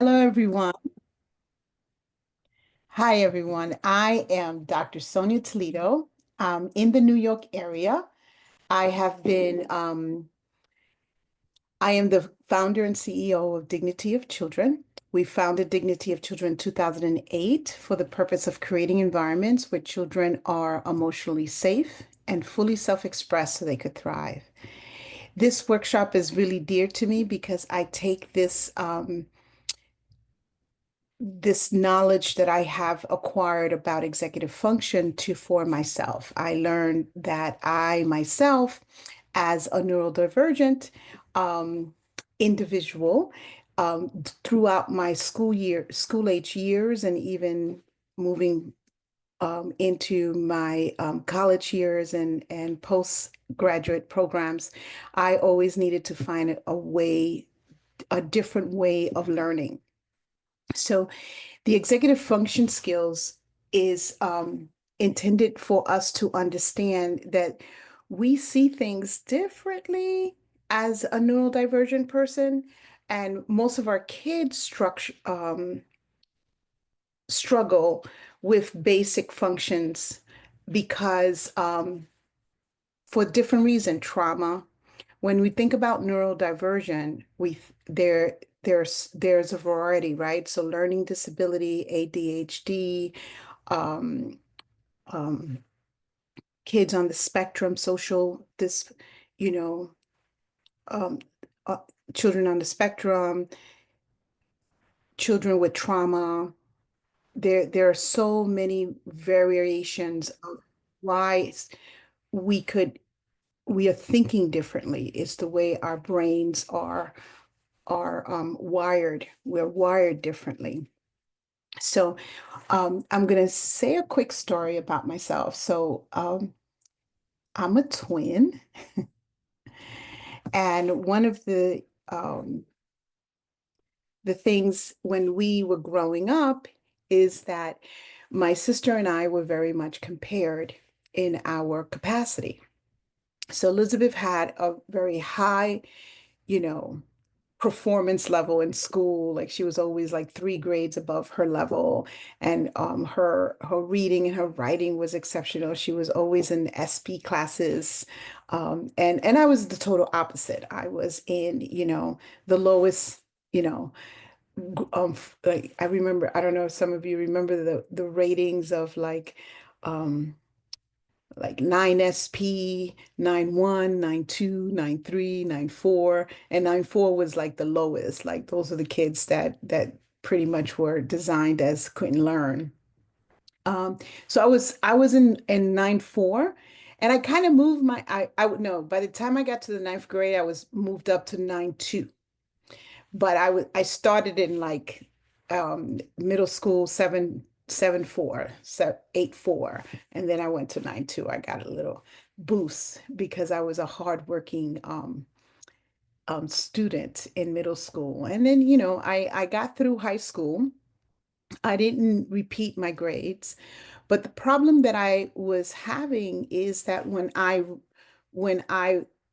Hello, everyone. Hi, everyone. I am Dr. Sonia Toledo. In the New York area. I have been, I am the founder and CEO of Dignity of Children. We founded Dignity of Children in 2008 for the purpose of creating environments where children are emotionally safe and fully self-expressed so they could thrive. This workshop is really dear to me because I take this knowledge that I have acquired about executive function to for myself. I learned that I myself, as a neurodivergent individual, throughout my school age years, and even moving into my college years and postgraduate programs, I always needed to find a different way of learning. So the executive function skills is intended for us to understand that we see things differently as a neurodivergent person, and most of our kids struggle with basic functions because for different reason, trauma. When we think about neurodiversion, there's a variety, right? So learning disability, ADHD, um, um, kids on the spectrum, you know, um, uh, children on the spectrum, children with trauma. There are so many variations of why we could we are thinking differently. It's the way our brains are wired. We're wired differently. So I'm going to say a quick story about myself. I'm a twin, and one of the things when we were growing up is that my sister and I were very much compared in our capacity. So Elizabeth had a very high, you know, performance level in school. Like she was always like 3 grades above her level, and her reading and her writing was exceptional. She was always in SP classes, and I was the total opposite. I was in the lowest. You know, like I remember. I don't know if some of you remember the ratings of like 9SP, 9.1, 9.2, 9.3, 9.4, and 9.4 was like the lowest. Like those are the kids that pretty much were designed as couldn't learn. Um, so I was in 9.4, and I kind of moved I would know by the time I got to the ninth grade, I was moved up to 9.2. But I started in like middle school 7.4, so 8.4, and then I went to 9.2. I got a little boost because I was a hardworking student in middle school. And then, I got through high school. I didn't repeat my grades, but the problem that I was having is that when I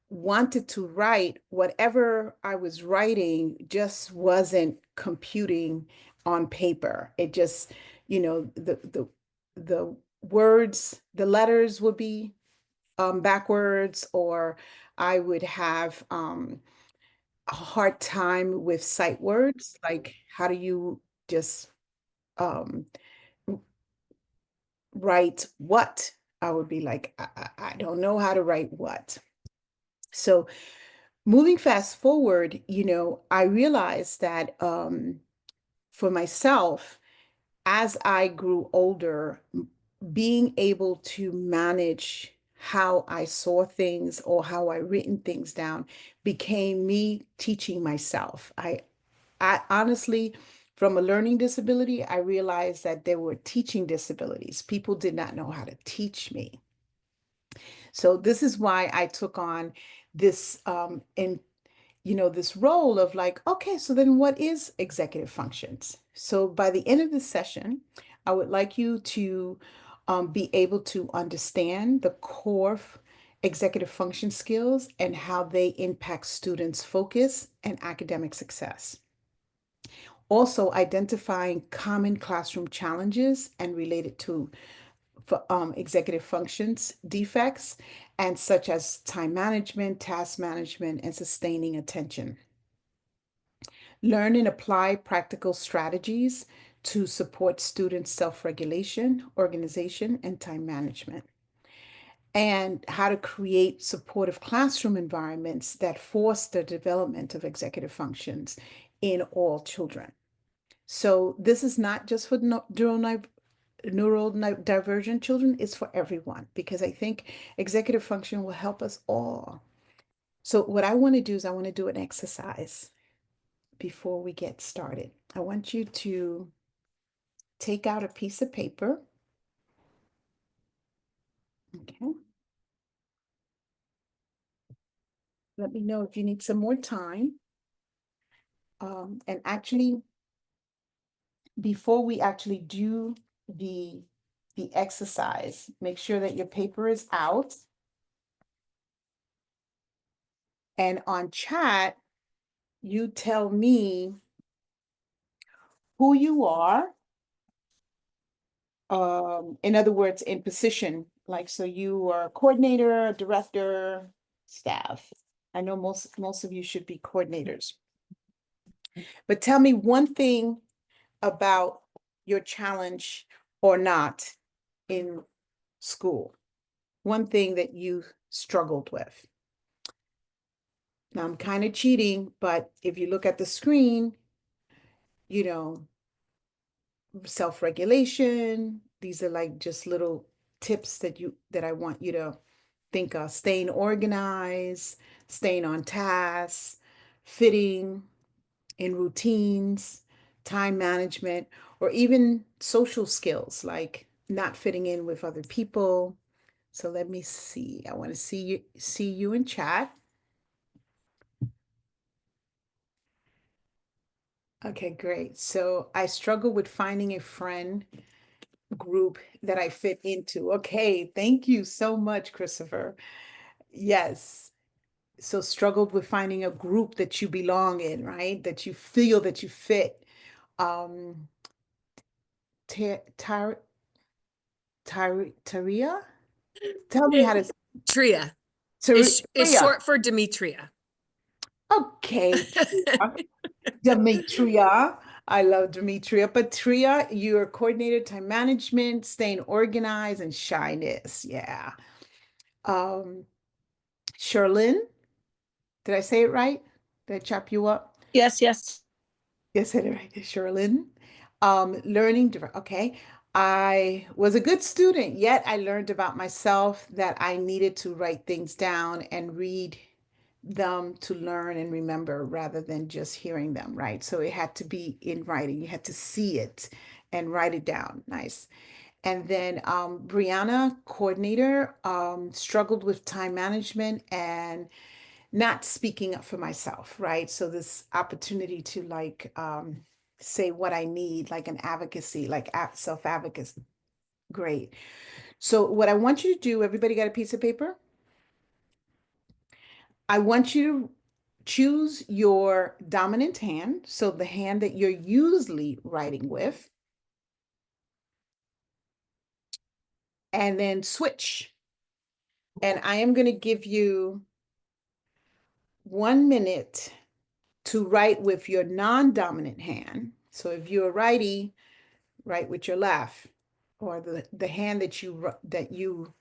wanted to write, whatever I was writing just wasn't computing on paper. It just, the words, the letters would be backwards, or I would have a hard time with sight words. Like, how do you just um, write what? I would be like, I don't know how to write what. So moving fast forward, I realized that for myself, as I grew older, being able to manage how I saw things or how I written things down became me teaching myself. I honestly, from a learning disability, I realized that there were teaching disabilities. People did not know how to teach me. So this is why I took on this this role of like, okay, so then what is executive functions? So by the end of the session, I would like you to be able to understand the core executive function skills and how they impact students' focus and academic success. Also, identifying common classroom challenges and related to executive functions defects, and such as time management, task management, and sustaining attention. Learn and apply practical strategies to support students' self-regulation, organization, and time management. And how to create supportive classroom environments that foster development of executive functions in all children. So this is not just for neurodivergent children, it's for everyone because I think executive function will help us all. So what I want to do is I want to do an exercise before we get started. I want you to take out a piece of paper. Okay. Let me know if you need some more time. And actually, before we actually do the the exercise, make sure that your paper is out. And on chat, you tell me who you are. In other words, in position, like so you are coordinator, director, staff. I know most of you should be coordinators. But tell me one thing about your challenge or not in school. One thing that you struggled with. Now I'm kind of cheating, but if you look at the screen, you know, self-regulation, these are like just little tips that I want you to think of. Staying organized, staying on task, fitting in routines, time management, or even social skills like not fitting in with other people. So let me see. I want to see you in chat. Okay, great. So I struggle with finding a friend group that I fit into. Okay, thank you so much, Christopher. Yes. So struggled with finding a group that you belong in, right? That you feel that you fit. Um, Taria? Tell me how to Tria is Taria. short for Demetria. Okay, Tria. Demetria. I love Demetria. But Tria, you're coordinator, time management, staying organized, and shyness. Yeah. Um, Sherlyn, did I say it right? Did I chop you up? Yes, yes. Yes, I did right. Sherlyn. Learning different. Okay. I was a good student, yet I learned about myself that I needed to write things down and read them to learn and remember rather than just hearing them, right? So it had to be in writing. You had to see it and write it down. Nice. And then Brianna, coordinator, struggled with time management and not speaking up for myself, right? So this opportunity to like say what I need, like an advocacy, like self-advocacy. Great. So what I want you to do, everybody got a piece of paper? I want you to choose your dominant hand, so the hand that you're usually writing with, and then switch. And I am going to give you 1 minute to write with your non-dominant hand. So if you're a righty, write with your left, or the hand that you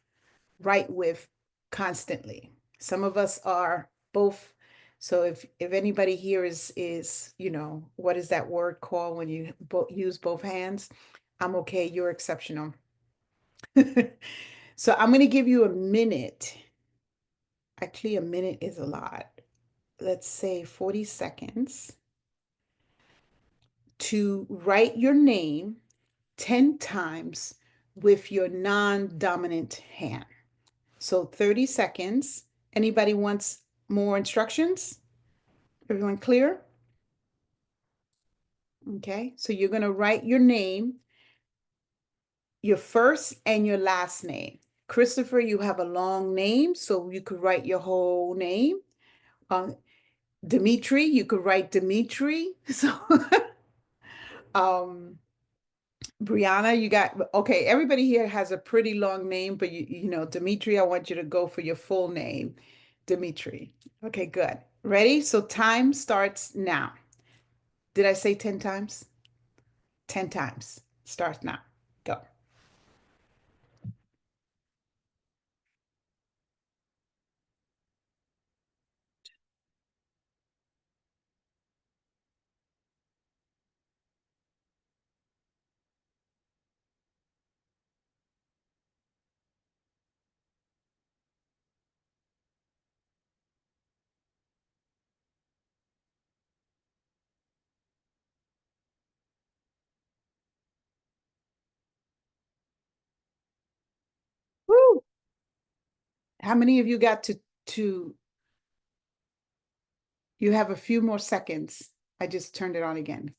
write with constantly. Some of us are both. So if anybody here is what is that word called when you use both hands? I'm okay. You're exceptional. So I'm going to give you a minute. Actually, a minute is a lot. Let's say 40 seconds to write your name 10 times with your non-dominant hand. So 30 seconds. Anybody wants more instructions? Everyone clear? Okay, so you're going to write your name, your first and your last name. Christopher, you have a long name, so you could write your whole name. Dimitri, you could write Dimitri. So Um, Brianna, you got, okay, everybody here has a pretty long name, but Dimitri, I want you to go for your full name. Dimitri. Okay, good. Ready? So time starts now. Did I say 10 times? 10 times. Starts now. Go. Woo! How many of you got to you have a few more seconds. I just turned it on again.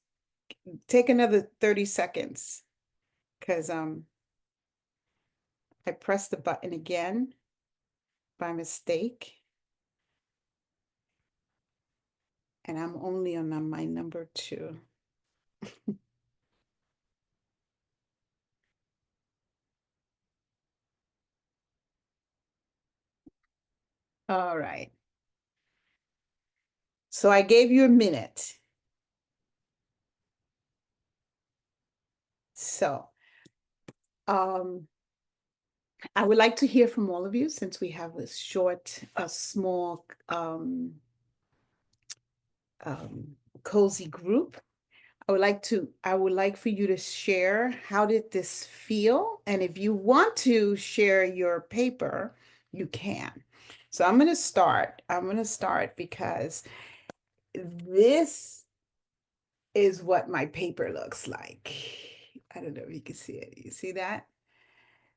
Take another 30 seconds because I pressed the button again by mistake. And I'm only on my number 2. All right. So I gave you a minute. So I would like to hear from all of you since we have this short, small, cozy group. I would like for you to share, how did this feel? And if you want to share your paper, you can. So I'm going to start. I'm going to start because this is what my paper looks like. I don't know if you can see it. You see that?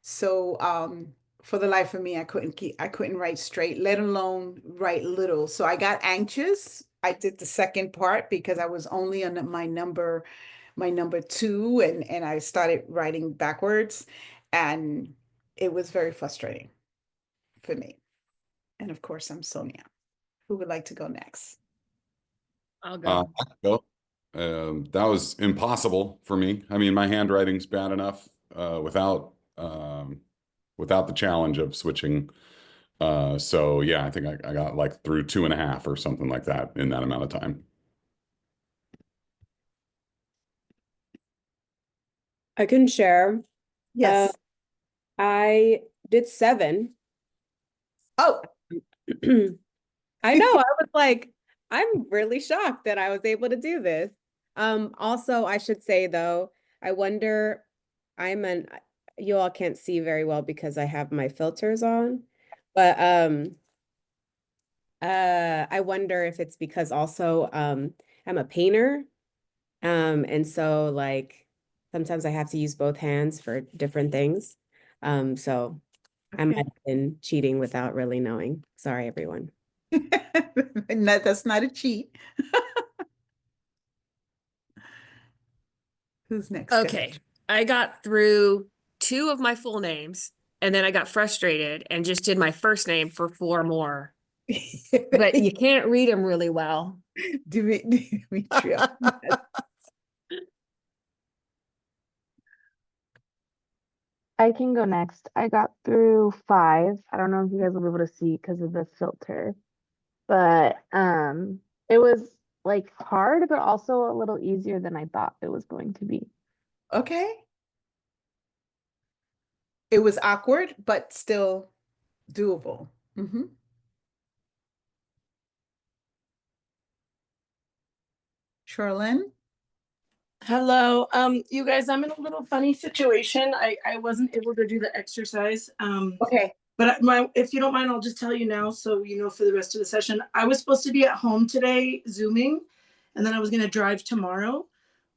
So for the life of me, I couldn't write straight, let alone write little. So I got anxious. I did the second part because I was only on my number 2, and I started writing backwards, and it was very frustrating for me. And of course, I'm Sonia. Who would like to go next? I'll go. I could go. That was impossible for me. I mean, my handwriting's bad enough without the challenge of switching. So yeah, I think I got like through 2.5 or something like that in that amount of time. I can share. Yes. I did 7. Oh, I know. I was like, I'm really shocked that I was able to do this. Also, I should say though, I wonder, you all can't see very well because I have my filters on, but I wonder if it's because also I'm a painter. And so like sometimes I have to use both hands for different things. So I might okay. have been cheating without really knowing. Sorry, everyone. No, that's not a cheat. Who's next? Go Okay. I got through 2 of my full names and then I got frustrated and just did my first name for 4 more. But you can't read them really well. Demetria. I can go next. I got through 5. I don't know if you guys will be able to see because of the filter, but it was like hard, but also a little easier than I thought it was going to be. Okay. It was awkward, but still doable. Mm-hmm. Charlene? Hello. You guys, I'm in a little funny situation. I wasn't able to do the exercise. Okay. But if you don't mind, I'll just tell you now so you know for the rest of the session. I was supposed to be at home today Zooming, and then I was going to drive tomorrow.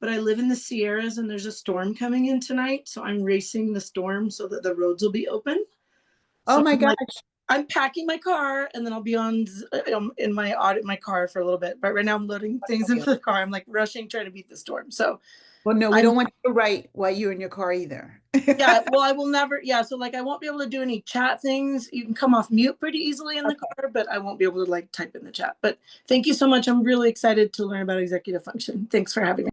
But I live in the Sierras and there's a storm coming in tonight, so I'm racing the storm so that the roads will be open. Oh So my I'm gosh. I'm packing my car and then I'll be in my car for a little bit. But right now I'm loading things into the car. I'm like rushing, trying to beat the storm. So Well, no, we I'm don't want you to write while you're in your car either. yeah, well, I will never, yeah, so like I won't be able to do any chat things. You can come off mute pretty easily in the car, but I won't be able to like type in the chat. But thank you so much. I'm really excited to learn about executive function. Thanks for having me.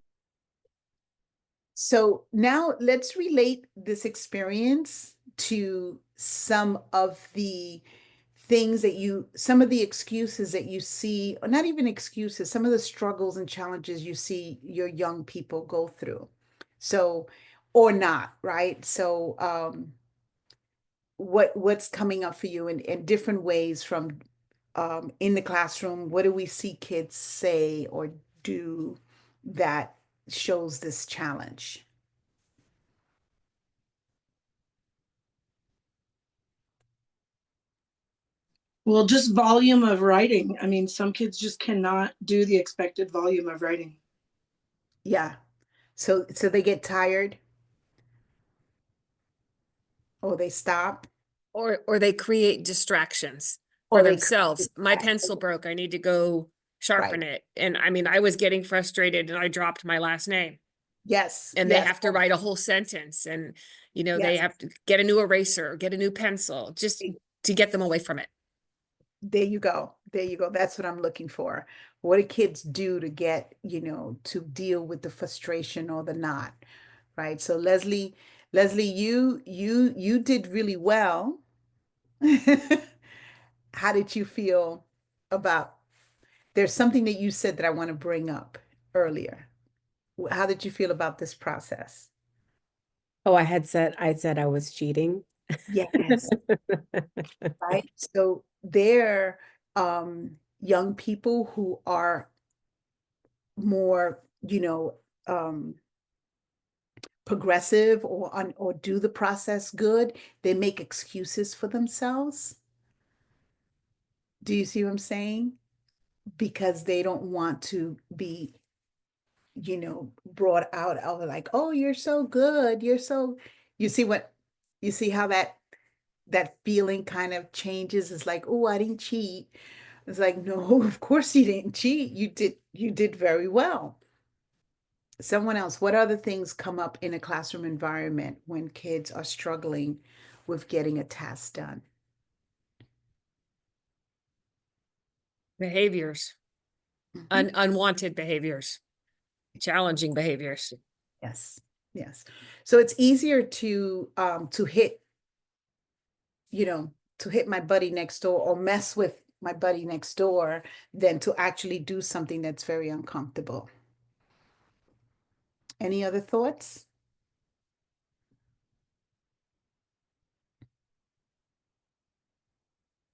So now let's relate this experience to some of the things that some of the excuses that you see, or not even excuses, some of the struggles and challenges you see your young people go through. So, or not, right? So, what's coming up for you in different ways from in the classroom? What do we see kids say or do that shows this challenge? Well, just volume of writing. I mean, some kids just cannot do the expected volume of writing. Yeah. So they get tired or they stop Or they create distractions for or they themselves. My pencil broke. I need to go right. sharpen it. And I mean, I was getting frustrated and I dropped my last name. Yes, And they yes, have to write a whole sentence, and they yes. have to get a new eraser, get a new pencil, just to get them away from it. There you go. There you go. That's what I'm looking for. What do kids do to get, to deal with the frustration or the not, right? So Leslie, you did really well. How did you feel about, there's something that you said that I want to bring up earlier. How did you feel about this process? Oh, I said I was cheating. Yes, right. So they're young people who are more, progressive or do the process good. They make excuses for themselves. Do you see what I'm saying? Because they don't want to be, brought out of like, oh, you're so good. You see you see how that feeling kind of changes. It's like, oh, I didn't cheat. It's like, no, of course you didn't cheat. You did very well. Someone else, what other things come up in a classroom environment when kids are struggling with getting a task done? Behaviors, Mhm. unwanted behaviors, challenging behaviors. Yes, yes. So it's easier to hit, to hit my buddy next door or mess with my buddy next door than to actually do something that's very uncomfortable. Any other thoughts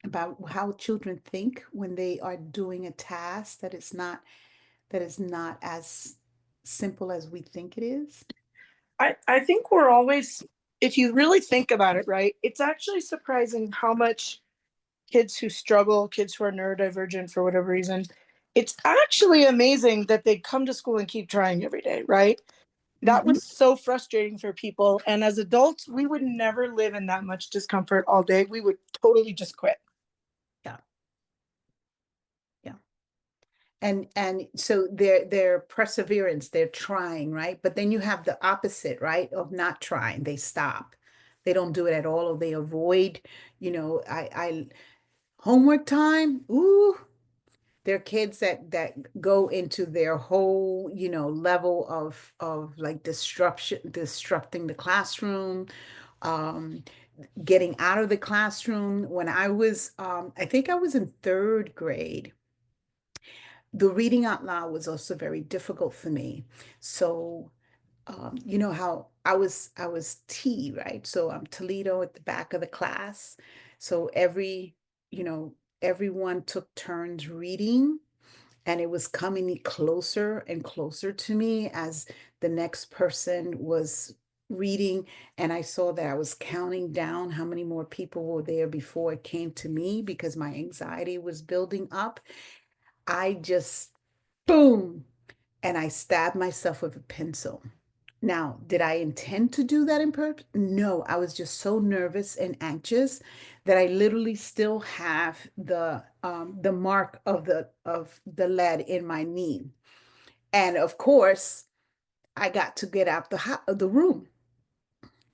about how children think when they are doing a task that is not as simple as we think it is? I think we're always, if you really think about it, right, it's actually surprising how much kids who struggle, kids who are neurodivergent for whatever reason, it's actually amazing that they come to school and keep trying every day, right? That Mhm. was so frustrating for people. And as adults, we would never live in that much discomfort all day. We would totally just quit. Yeah, yeah. And so their perseverance, they're trying, right? But then you have the opposite, right? Of not trying. They stop. They don't do it at all, or they avoid, I homework time. Ooh, there are kids that go into their whole, level of like disrupting the classroom, um, getting out of the classroom. When I think I was in third grade, the reading out loud was also very difficult for me. So, you know how I was T, right? So I'm Toledo at the back of the class. So you know, everyone took turns reading, and it was coming closer and closer to me as the next person was reading. And I saw that I was counting down how many more people were there before it came to me because my anxiety was building up. I just, boom, and I stabbed myself with a pencil. Now, did I intend to do that in purpose? No, I was just so nervous and anxious that I literally still have the mark of the lead in my knee. And of course, I got to get out the room.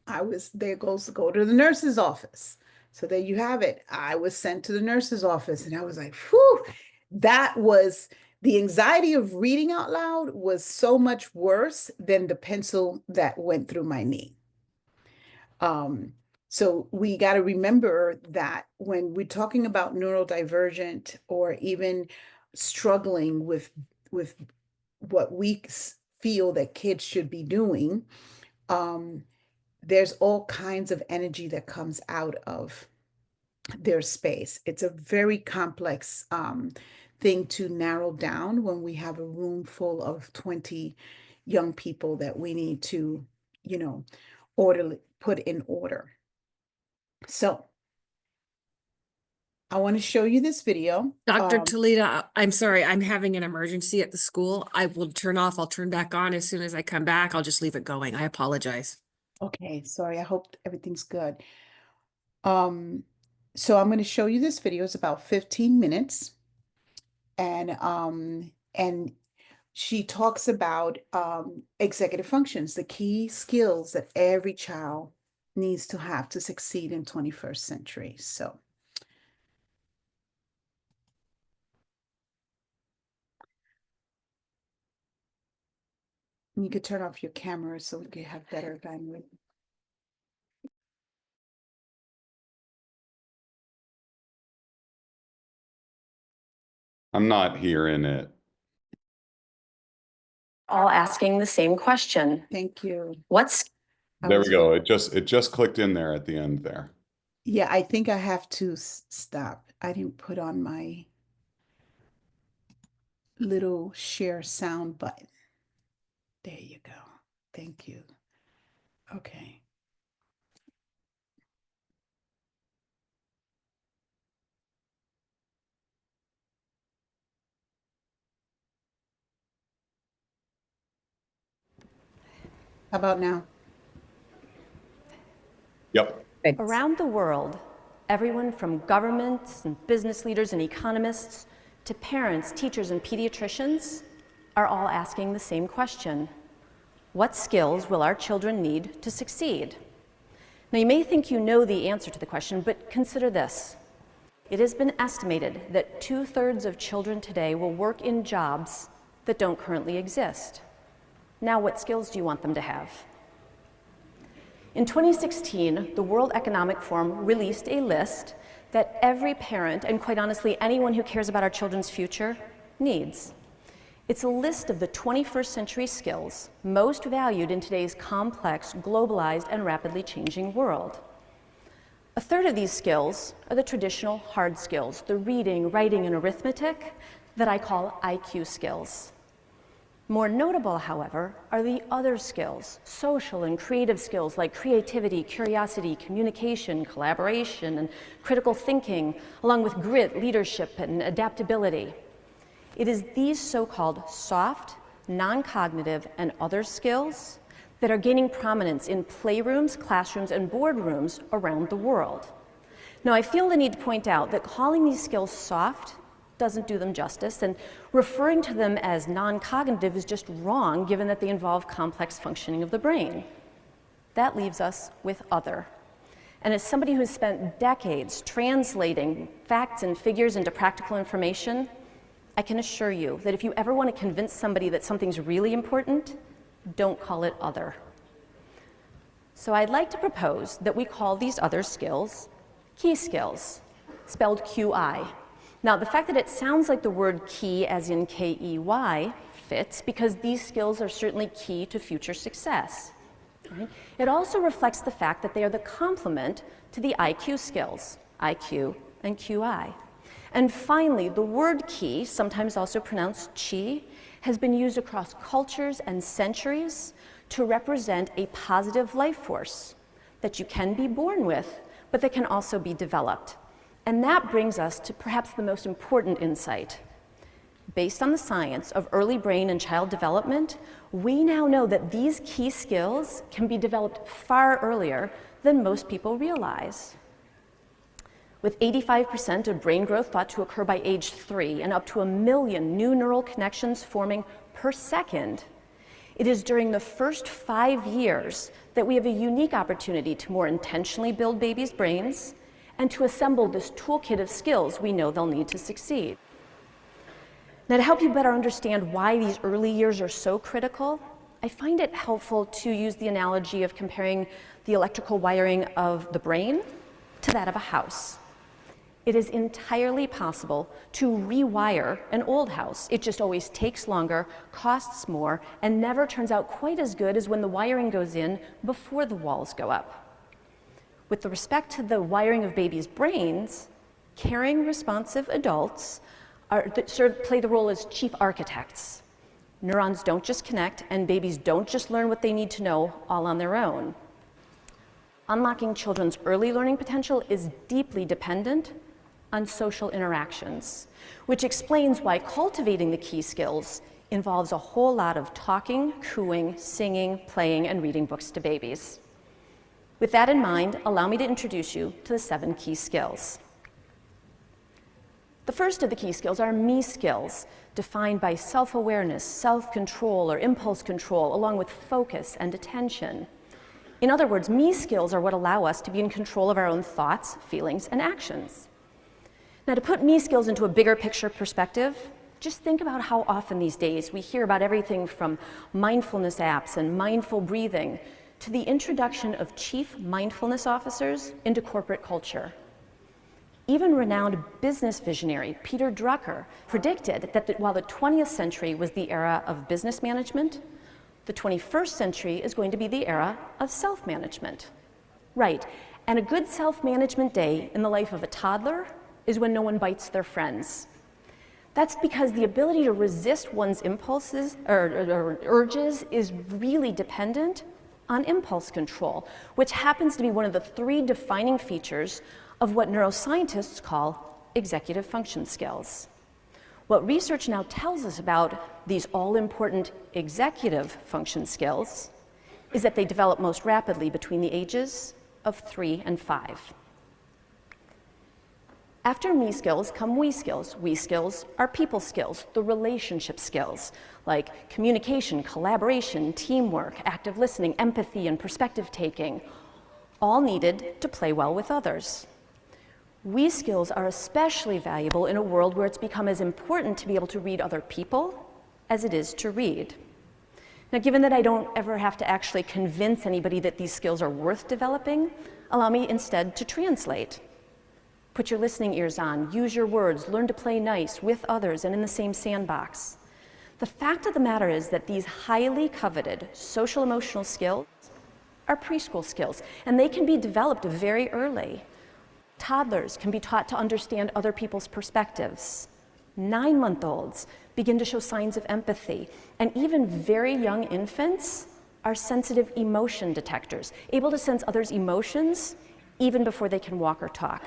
I was there goes to go to the nurse's office. So there you have it. I was sent to the nurse's office, and I was like, whew, that was The anxiety of reading out loud was so much worse than the pencil that went through my knee. So we got to remember that when we're talking about neurodivergent or even struggling with what we feel that kids should be doing, there's all kinds of energy that comes out of their space. It's a very complex thing to narrow down when we have a room full of 20 young people that we need to, put in order. So I want to show you this video. Dr. Toledo, I'm sorry, I'm having an emergency at the school. I will turn off, I'll turn back on as soon as I come back. I'll just leave it going. I apologize. Okay, sorry. I hope everything's good. So I'm going to show you this video. It's about 15 minutes. And she talks about executive functions, the key skills that every child needs to have to succeed in 21st century. So you could turn off your camera so we could have better bandwidth. I'm not hearing it. All asking the same question. Thank you. There we go. It just clicked in there at the end there. Yeah, I think I have to stop. I didn't put on my little share sound button. There you go. Thank you. Okay. How about now? Yep. Around the world, everyone from governments and business leaders and economists to parents, teachers, and pediatricians are all asking the same question. What skills will our children need to succeed? Now, you may think you know the answer to the question, but consider this. It has been estimated that 2/3 of children today will work in jobs that don't currently exist. Now, what skills do you want them to have? In 2016, the World Economic Forum released a list that every parent, and quite honestly, anyone who cares about our children's future, needs. It's a list of the 21st century skills most valued in today's complex, globalized, and rapidly changing world. 1/3 of these skills are the traditional hard skills, the reading, writing, and arithmetic that I call IQ skills. More notable, however, are the other skills, social and creative skills like creativity, curiosity, communication, collaboration, and critical thinking, along with grit, leadership, and adaptability. It is these so-called soft, non-cognitive, and other skills that are gaining prominence in playrooms, classrooms, and boardrooms around the world. Now, I feel the need to point out that calling these skills soft doesn't do them justice, and referring to them as non-cognitive is just wrong, given that they involve complex functioning of the brain. That leaves us with other. And as somebody who has spent decades translating facts and figures into practical information, I can assure you that if you ever want to convince somebody that something's really important, don't call it other. So I'd like to propose that we call these other skills key skills, spelled QI. Now, the fact that it sounds like the word key, as in K-E-Y, fits because these skills are certainly key to future success. Right? It also reflects the fact that they are the complement to the IQ skills, IQ and QI. And finally, the word key, sometimes also pronounced chi, has been used across cultures and centuries to represent a positive life force that you can be born with, but that can also be developed. And that brings us to perhaps the most important insight. Based on the science of early brain and child development, we now know that these key skills can be developed far earlier than most people realize. With 85% of brain growth thought to occur by age 3 and up to 1 million new neural connections forming per second, it is during the first 5 years that we have a unique opportunity to more intentionally build babies' brains and to assemble this toolkit of skills we know they'll need to succeed. Now, to help you better understand why these early years are so critical, I find it helpful to use the analogy of comparing the electrical wiring of the brain to that of a house. It is entirely possible to rewire an old house. It just always takes longer, costs more, and never turns out quite as good as when the wiring goes in before the walls go up. With respect to the wiring of babies' brains, caring, responsive adults play the role as chief architects. Neurons don't just connect, and babies don't just learn what they need to know all on their own. Unlocking children's early learning potential is deeply dependent on social interactions, which explains why cultivating the key skills involves a whole lot of talking, cooing, singing, playing, and reading books to babies. With that in mind, allow me to introduce you to the 7 key skills. The first of the key skills are me skills, defined by self-awareness, self-control, or impulse control, along with focus and attention. In other words, me skills are what allow us to be in control of our own thoughts, feelings, and actions. Now, to put me skills into a bigger picture perspective, just think about how often these days we hear about everything from mindfulness apps and mindful breathing to the introduction of chief mindfulness officers into corporate culture. Even renowned business visionary Peter Drucker predicted that while the 20th century was the era of business management, the 21st century is going to be the era of self-management. Right, and a good self-management day in the life of a toddler is when no one bites their friends. That's because the ability to resist one's impulses or urges is really dependent on impulse control, which happens to be one of the 3 defining features of what neuroscientists call executive function skills. What research now tells us about these all-important executive function skills is that they develop most rapidly between the ages of 3 and 5. After me skills come we skills. We skills are people skills, the relationship skills, like communication, collaboration, teamwork, active listening, empathy, and perspective taking, all needed to play well with others. We skills are especially valuable in a world where it's become as important to be able to read other people as it is to read. Now, given that I don't ever have to actually convince anybody that these skills are worth developing, allow me instead to translate. Put your listening ears on, use your words, learn to play nice with others and in the same sandbox. The fact of the matter is that these highly coveted social emotional skills are preschool skills, and they can be developed very early. Toddlers can be taught to understand other people's perspectives. 9-month-olds begin to show signs of empathy, and even very young infants are sensitive emotion detectors, able to sense others' emotions even before they can walk or talk.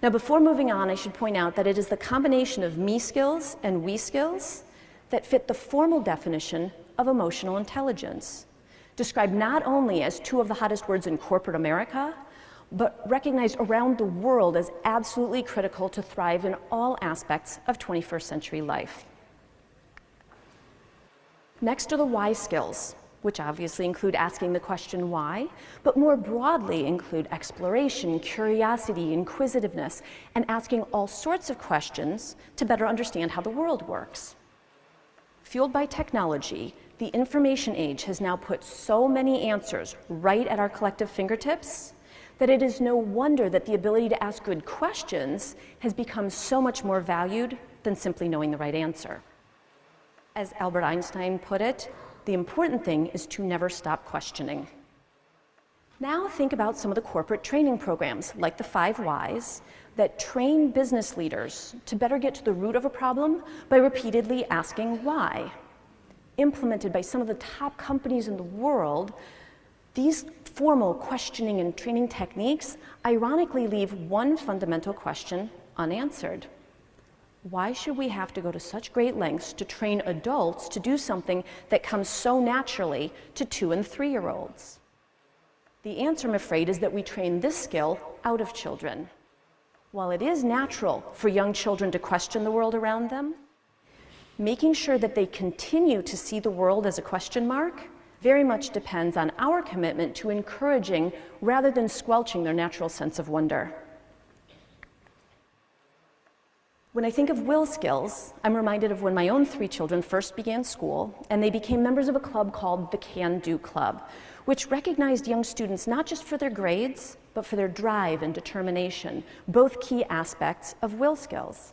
Now, before moving on, I should point out that it is the combination of me skills and we skills that fit the formal definition of emotional intelligence, described not only as 2 of the hottest words in corporate America, but recognized around the world as absolutely critical to thrive in all aspects of 21st century life. Next are the why skills, which obviously include asking the question why, but more broadly include exploration, curiosity, inquisitiveness, and asking all sorts of questions to better understand how the world works. Fueled by technology, the information age has now put so many answers right at our collective fingertips that it is no wonder that the ability to ask good questions has become so much more valued than simply knowing the right answer. As Albert Einstein put it, the important thing is to never stop questioning. Now think about some of the corporate training programs, like the 5 Whys, that train business leaders to better get to the root of a problem by repeatedly asking why. Implemented by some of the top companies in the world, these formal questioning and training techniques ironically leave one fundamental question unanswered. Why should we have to go to such great lengths to train adults to do something that comes so naturally to 2- and 3-year-olds? The answer, I'm afraid, is that we train this skill out of children. While it is natural for young children to question the world around them, making sure that they continue to see the world as a question mark very much depends on our commitment to encouraging rather than squelching their natural sense of wonder. When I think of will skills, I'm reminded of when my own 3 children first began school, and they became members of a club called the Can Do Club, which recognized young students not just for their grades, but for their drive and determination, both key aspects of will skills.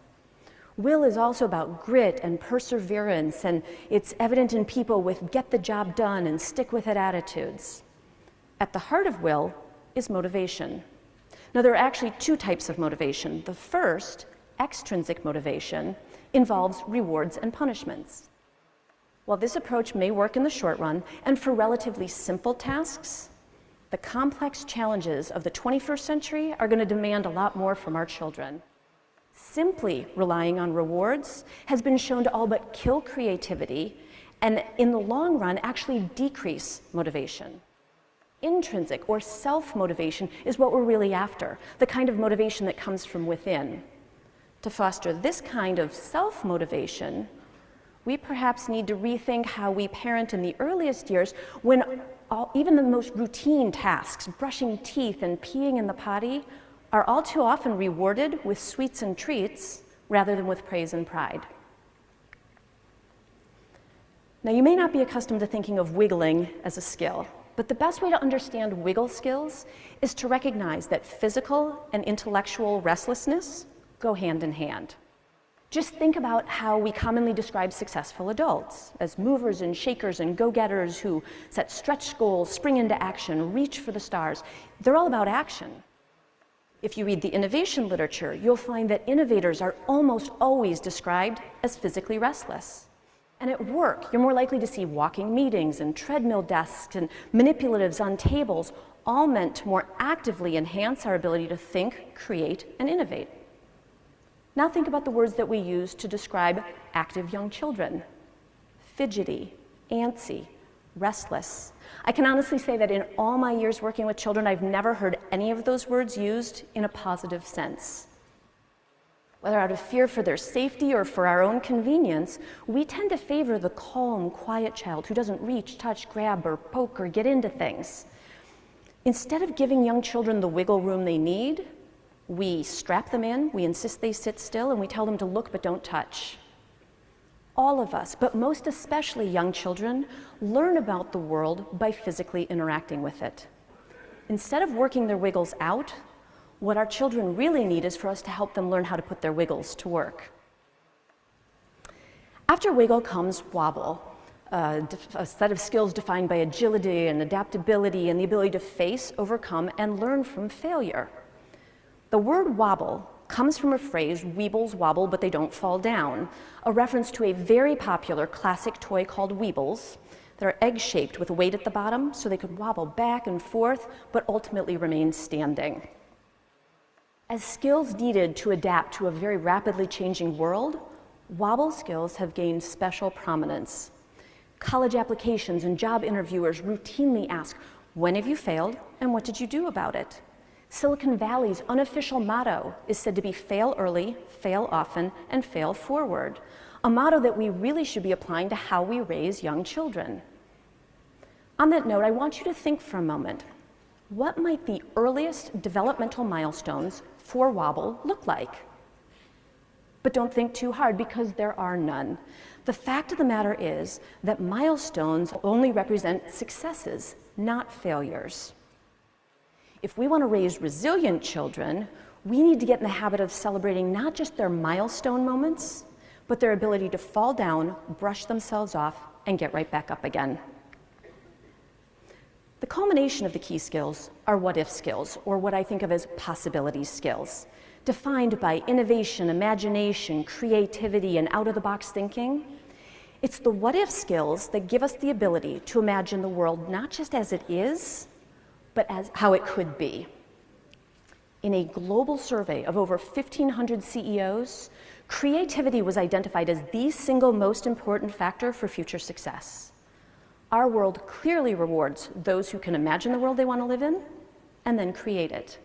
Will is also about grit and perseverance, and it's evident in people with get the job done and stick with it attitudes. At the heart of will is motivation. Now, there are actually 2 types of motivation. The first, extrinsic motivation, involves rewards and punishments. While this approach may work in the short run, and for relatively simple tasks, the complex challenges of the 21st century are going to demand a lot more from our children. Simply relying on rewards has been shown to all but kill creativity, and in the long run, actually decrease motivation. Intrinsic or self-motivation is what we're really after, the kind of motivation that comes from within. To foster this kind of self-motivation, we perhaps need to rethink how we parent in the earliest years when even the most routine tasks, brushing teeth and peeing in the potty, are all too often rewarded with sweets and treats rather than with praise and pride. Now, you may not be accustomed to thinking of wiggling as a skill, but the best way to understand wiggle skills is to recognize that physical and intellectual restlessness go hand in hand. Just think about how we commonly describe successful adults as movers and shakers and go-getters who set stretch goals, spring into action, reach for the stars. They're all about action. If you read the innovation literature, you'll find that innovators are almost always described as physically restless. And at work, you're more likely to see walking meetings and treadmill desks and manipulatives on tables, all meant to more actively enhance our ability to think, create, and innovate. Now think about the words that we use to describe active young children: fidgety, antsy, restless. I can honestly say that in all my years working with children, I've never heard any of those words used in a positive sense. Whether out of fear for their safety or for our own convenience, we tend to favor the calm, quiet child who doesn't reach, touch, grab, or poke or get into things. Instead of giving young children the wiggle room they need, we strap them in, we insist they sit still, and we tell them to look but don't touch. All of us, but most especially young children, learn about the world by physically interacting with it. Instead of working their wiggles out, what our children really need is for us to help them learn how to put their wiggles to work. After wiggle comes wobble, a set of skills defined by agility and adaptability and the ability to face, overcome, and learn from failure. The word wobble comes from a phrase, Weebles wobble but they don't fall down, a reference to a very popular classic toy called Weebles that are egg-shaped with a weight at the bottom so they could wobble back and forth but ultimately remain standing. As skills needed to adapt to a very rapidly changing world, wobble skills have gained special prominence. College applications and job interviewers routinely ask, when have you failed and what did you do about it? Silicon Valley's unofficial motto is said to be fail early, fail often, and fail forward, a motto that we really should be applying to how we raise young children. On that note, I want you to think for a moment, what might the earliest developmental milestones for wobble look like? But don't think too hard because there are none. The fact of the matter is that milestones only represent successes, not failures. If we want to raise resilient children, we need to get in the habit of celebrating not just their milestone moments, but their ability to fall down, brush themselves off, and get right back up again. The culmination of the key skills are what-if skills, or what I think of as possibility skills, defined by innovation, imagination, creativity, and out-of-the-box thinking. It's the what-if skills that give us the ability to imagine the world not just as it is, but as how it could be. In a global survey of over 1,500 CEOs, creativity was identified as the single most important factor for future success. Our world clearly rewards those who can imagine the world they want to live in and then create it.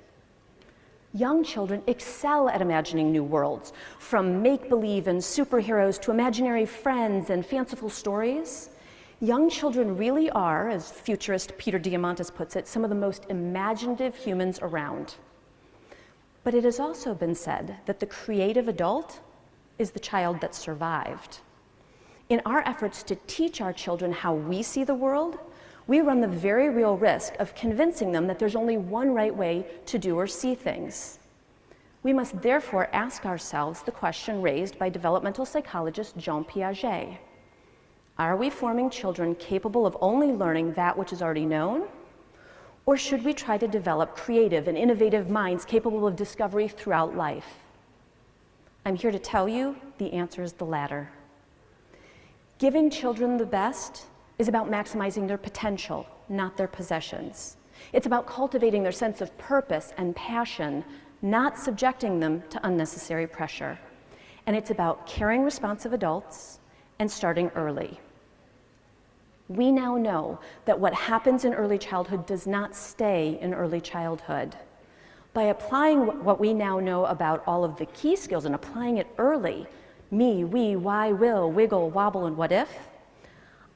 Young children excel at imagining new worlds, from make-believe and superheroes to imaginary friends and fanciful stories. Young children really are, as futurist Peter Diamandis puts it, some of the most imaginative humans around. But it has also been said that the creative adult is the child that survived. In our efforts to teach our children how we see the world, we run the very real risk of convincing them that there's only one right way to do or see things. We must therefore ask ourselves the question raised by developmental psychologist Jean Piaget. Are we forming children capable of only learning that which is already known? Or should we try to develop creative and innovative minds capable of discovery throughout life? I'm here to tell you the answer is the latter. Giving children the best is about maximizing their potential, not their possessions. It's about cultivating their sense of purpose and passion, not subjecting them to unnecessary pressure. And it's about caring, responsive adults and starting early. We now know that what happens in early childhood does not stay in early childhood. By applying what we now know about all of the key skills and applying it early, me, we, why, will, wiggle, wobble, and what if,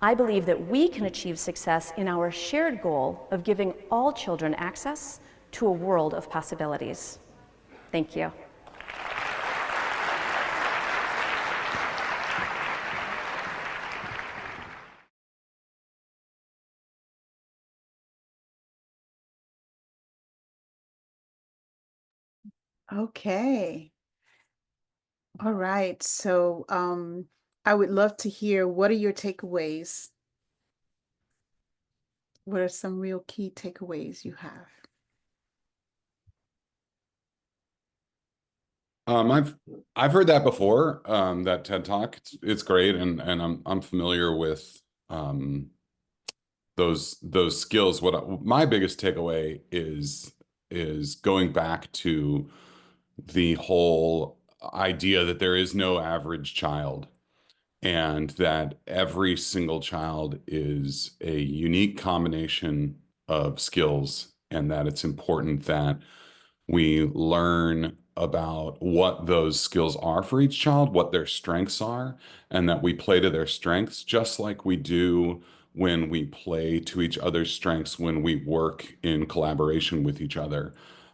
I believe that we can achieve success in our shared goal of giving all children access to a world of possibilities. Thank you. Okay. All right. So I would love to hear, what are your takeaways? What are some real key takeaways you have? I've heard that before, that TED Talk. It's great, and I'm familiar with those skills. My biggest takeaway is going back to the whole idea that there is no average child, and that every single child is a unique combination of skills, and that it's important that we learn about what those skills are for each child, what their strengths are, and that we play to their strengths, just like we do when we play to each other's strengths when we work in collaboration with each other.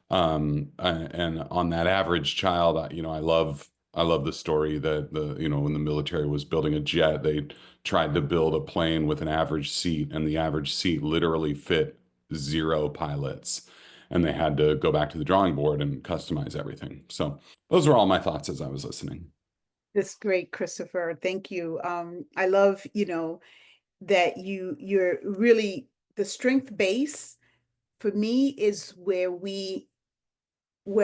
And on that average child, I love the story that when the military was building a jet, they tried to build a plane with an average seat, and the average seat literally fit 0 pilots, and they had to go back to the drawing board and customize everything. So those are all my thoughts as I was listening. That's great, Christopher. Thank you. I love, that you're really, the strength base for me is where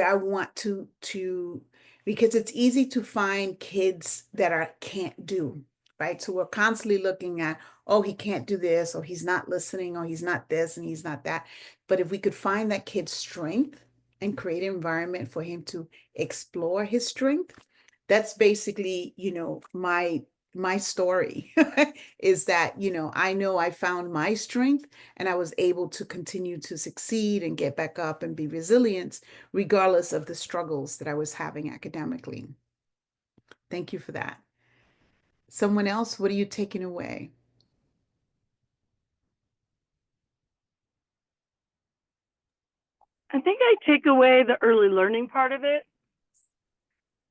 I want to because it's easy to find kids that can't do, right? So we're constantly looking at, oh, he can't do this, or he's not listening, or he's not this, and he's not that. But if we could find that kid's strength and create an environment for him to explore his strength, that's basically, my story is that, I know I found my strength and I was able to continue to succeed and get back up and be resilient, regardless of the struggles that I was having academically. Thank you for that. Someone else, what are you taking away? I think I take away the early learning part of it,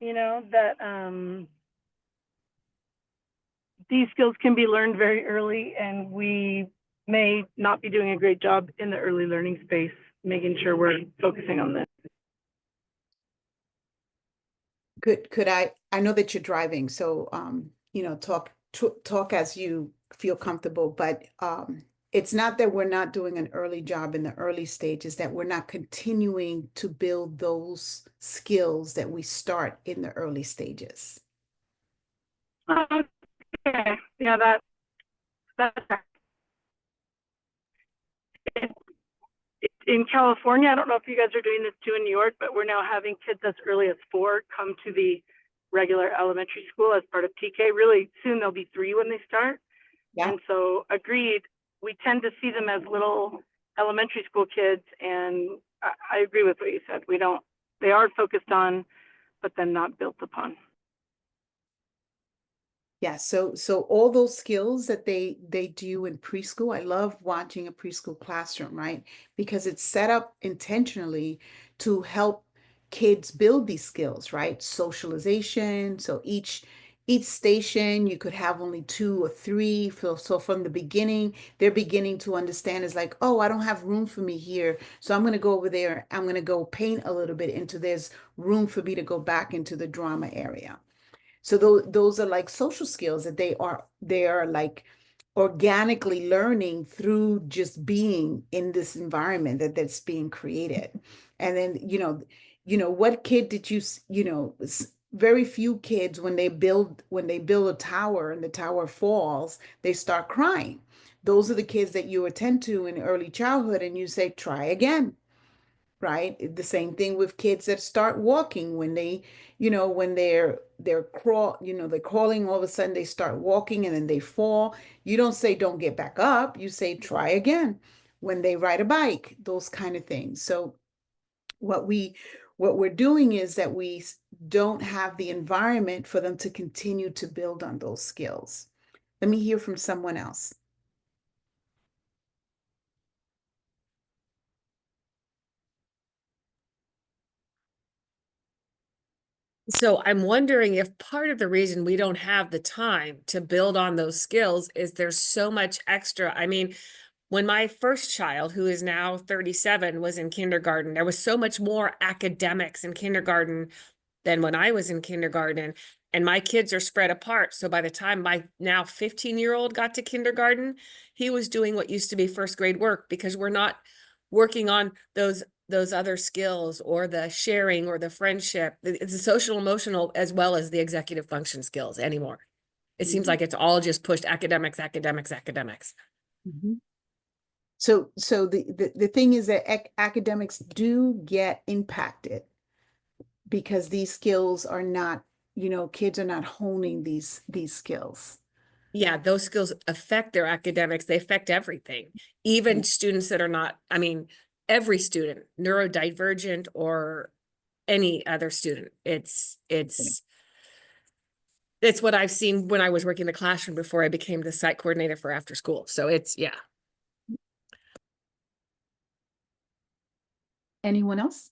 that these skills can be learned very early, and we may not be doing a great job in the early learning space, making sure we're focusing on this. Could I know that you're driving, so talk as you feel comfortable, but it's not that we're not doing an early job in the early stages, that we're not continuing to build those skills that we start in the early stages. Okay, yeah, that's in California. I don't know if you guys are doing this too in New York, but we're now having kids as early as 4 come to the regular elementary school as part of TK. Really soon they'll be 3 when they start. Yeah. And so agreed, we tend to see them as little elementary school kids, and I agree with what you said. They are focused on, but then not built upon. Yeah, so all those skills that they do in preschool, I love watching a preschool classroom, right? Because it's set up intentionally to help kids build these skills, right? Socialization. So each station you could have only two or three. So from the beginning, they're beginning to understand is like, oh, I don't have room for me here. So I'm going to go over there. I'm going to go paint a little bit into there's room for me to go back into the drama area. So those are like social skills that they are like organically learning through just being in this environment that's being created. And then, what kid did very few kids when they build a tower and the tower falls, they start crying. Those are the kids that you attend to in early childhood and you say, try again, right? The same thing with kids that start walking when they're crawling, all of a sudden they start walking and then they fall. You don't say don't get back up, you say try again. When they ride a bike, those kind of things. So what we're doing is that we don't have the environment for them to continue to build on those skills. Let me hear from someone else. So I'm wondering if part of the reason we don't have the time to build on those skills is there's so much extra. I mean, when my first child, who is now 37, was in kindergarten, there was so much more academics in kindergarten than when I was in kindergarten. And my kids are spread apart. So by the time my now 15-year-old got to kindergarten, he was doing what used to be first grade work because we're not working on those other skills or the sharing or the friendship. It's the social emotional as well as the executive function skills anymore. It seems like it's all just pushed academics, academics, academics. Mm-hmm. So the thing is that academics do get impacted because these skills are not, kids are not honing these skills. Yeah, those skills affect their academics. They affect everything. Even students that are not, I mean, every student, neurodivergent or any other student. It's what I've seen when I was working in the classroom before I became the site coordinator for after school. So yeah. Anyone else?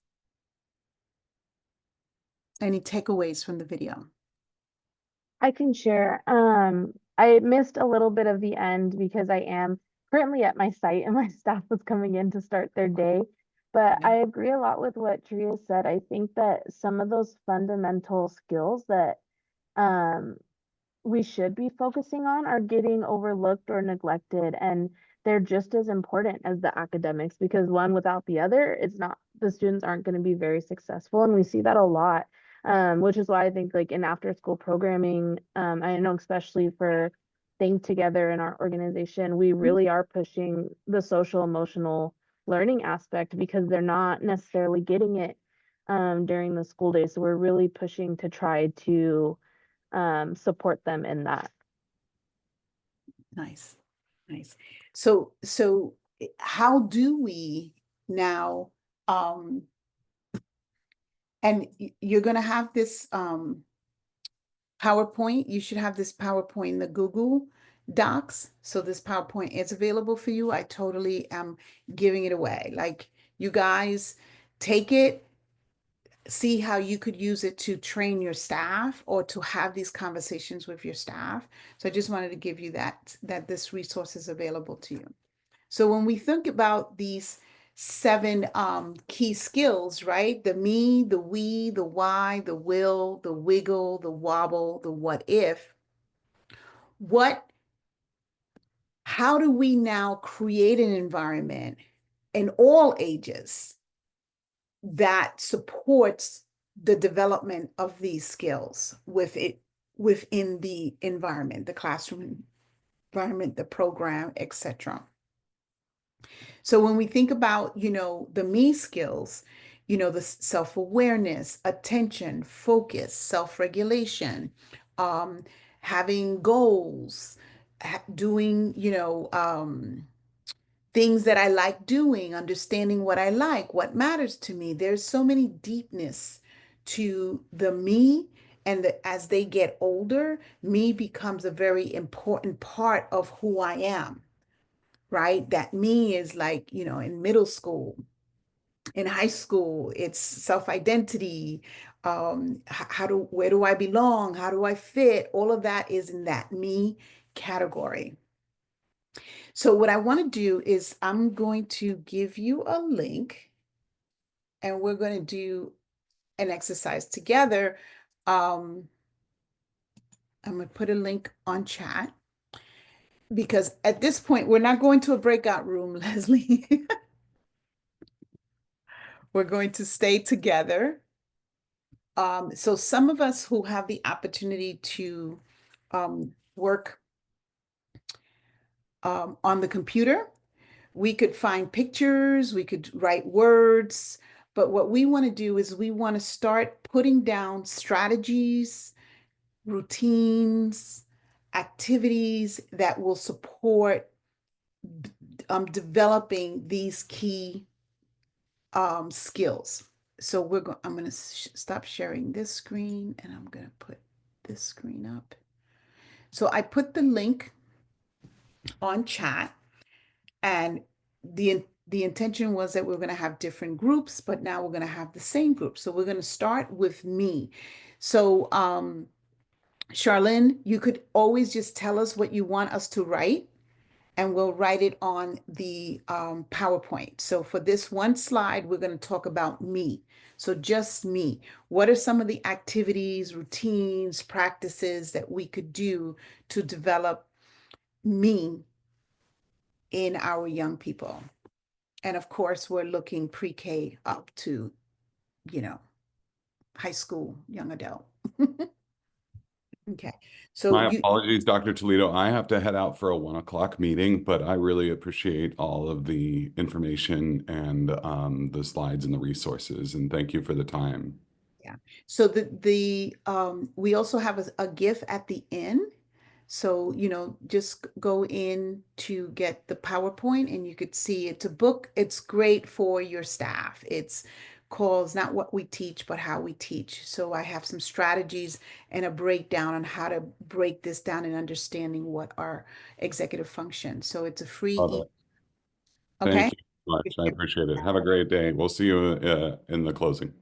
Any takeaways from the video? I can share. I missed a little bit of the end because I am currently at my site and my staff was coming in to start their day. But Yeah. I agree a lot with what Tria said. I think that some of those fundamental skills that um, we should be focusing on are getting overlooked or neglected, and they're just as important as the academics because one without the other, it's not the students aren't going to be very successful, and we see that a lot. Which is why I think like in after school programming, I know especially for Think Together in our organization, we really are pushing the social emotional learning aspect because they're not necessarily getting it during the school day. So we're really pushing to try to support them in that. Nice. So how do we now, and you're going to have this PowerPoint, you should have this PowerPoint in the Google Docs. So this PowerPoint is available for you. I totally am giving it away. Like, you guys take it, see how you could use it to train your staff or to have these conversations with your staff. So I just wanted to give you that this resource is available to you. So when we think about these 7 key skills, right? The me, the we, the why, the will, the wiggle, the wobble, the what if. How do we now create an environment in all ages that supports the development of these skills within the environment, the classroom environment, the program, etc. So when we think about, the me skills, the self-awareness, attention, focus, self-regulation, having goals, doing, things that I like doing, understanding what I like, what matters to me. There's so many deepness to the me, and as they get older, me becomes a very important part of who I am, right? That me is like, in middle school, In high school, it's self-identity. Where do I belong? How do I fit? All of that is in that me category. So what I want to do is I'm going to give you a link and we're going to do an exercise together. I'm going to put a link on chat because at this point, we're not going to a breakout room, Leslie. We're going to stay together. So some of us who have the opportunity to work on the computer, we could find pictures, we could write words, but what we want to do is we want to start putting down strategies, routines, activities that will support developing these key skills. So I'm going to stop sharing this screen and I'm going to put this screen up. So I put the link on chat and the intention was that we're going to have different groups, but now we're going to have the same group. So we're going to start with me. So Charlene, you could always just tell us what you want us to write and we'll write it on the PowerPoint. So for this one slide, we're going to talk about me. So just me. What are some of the activities, routines, practices that we could do to develop me in our young people? And of course, we're looking pre-K up to, high school, young adult. Okay. So My apologies, Dr. Toledo. I have to head out for a 1 o'clock meeting, but I really appreciate all of the information and the slides and the resources. And thank you for the time. yeah. So we also have a GIF at the end. So, just go in to get the PowerPoint and you could see it's a book. It's great for your staff. It's calls not what we teach, but how we teach. So I have some strategies and a breakdown on how to break this down and understanding what are executive functions. So it's a free Love it. okay. Thank you so much. I appreciate it. Have a great day. We'll see you in the closing.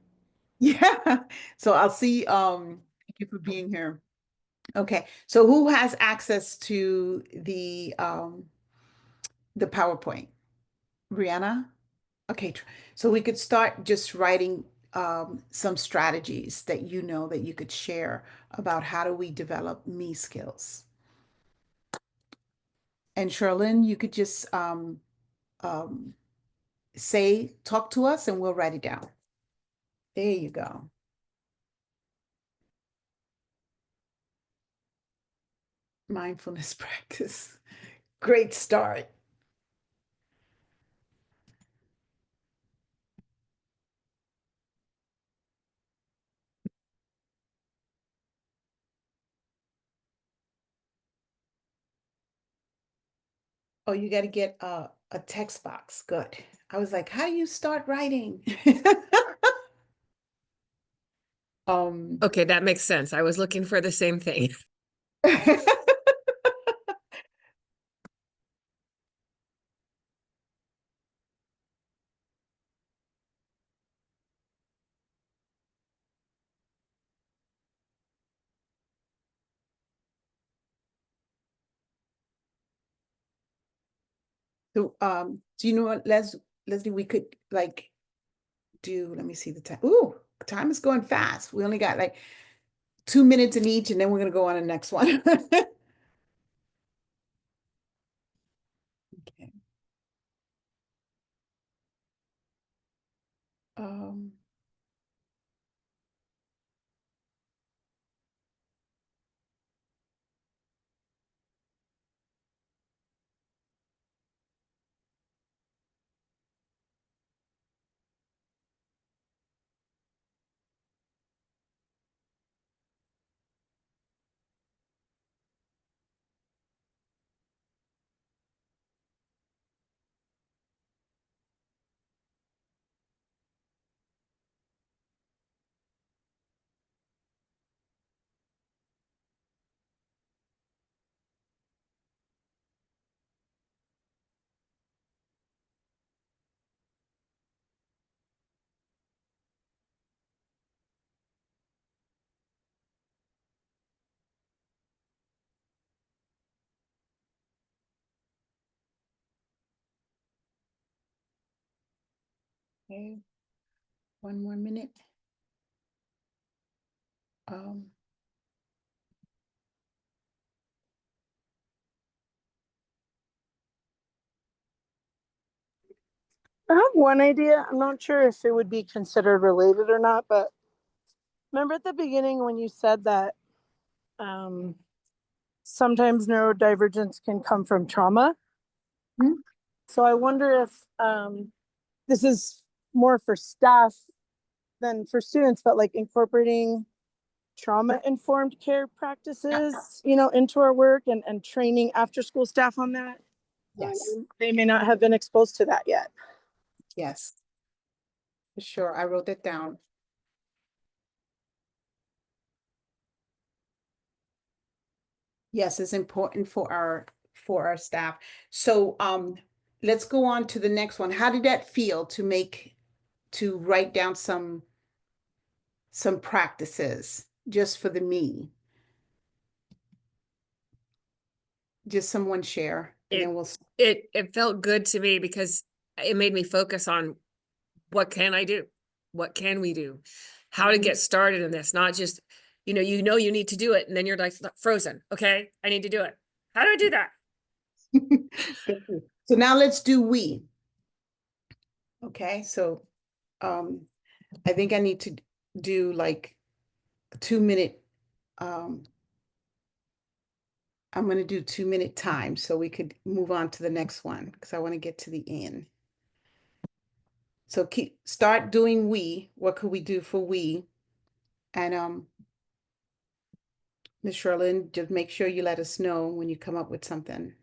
Yeah. So I'll see. Thank you for being here. Okay. So who has access to the PowerPoint? Brianna? Okay. So we could start just writing some strategies that that you could share about how do we develop me skills. And Charlene, you could just um, talk to us and we'll write it down. There you go. Mindfulness practice. Great start. Oh, you got to get a text box. Good. I was like, how do you start writing? Okay, that makes sense. I was looking for the same thing. So, do you know what, Leslie, we could like let me see the time. Ooh, time is going fast. We only got like 2 minutes in each, and then we're gonna go on the next one. Okay. Um, Okay, one more minute. Um, I have one idea. I'm not sure if it would be considered related or not, but remember at the beginning when you said that um, sometimes neurodivergence can come from trauma? Mhm. So I wonder if this is more for staff than for students, but like incorporating trauma informed care practices, into our work and training after school staff on that. yes, They may not have been exposed to that yet. yes, for sure. I wrote that down. Yes, it's important for our staff. So let's go on to the next one. How did that feel to write down some practices just for the me? Just someone share, and then It we'll it felt good to me because it made me focus on what can I do? What can we do? How to get started in this, not just, you need to do it, and then you're like frozen. Okay, I need to do it. How do I do that? Thank you. So now let's do we. Okay, so um I think I need to do like a 2 minute I'm going to do 2 minute time so we could move on to the next one because I want to get to the end. So start doing we. What could we do for we? And Miss Sherlyn, just make sure you let us know when you come up with something.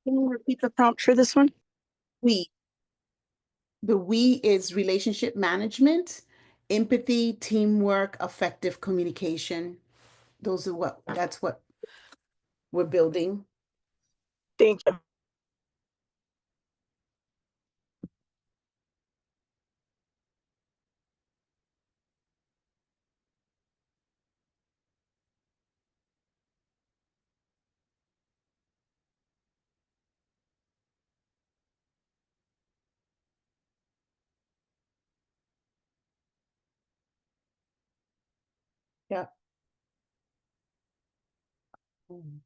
Can you repeat the prompt for this one? We. The we is relationship management, empathy, teamwork, effective communication. That's what we're building. Thank you. Yeah. Mm.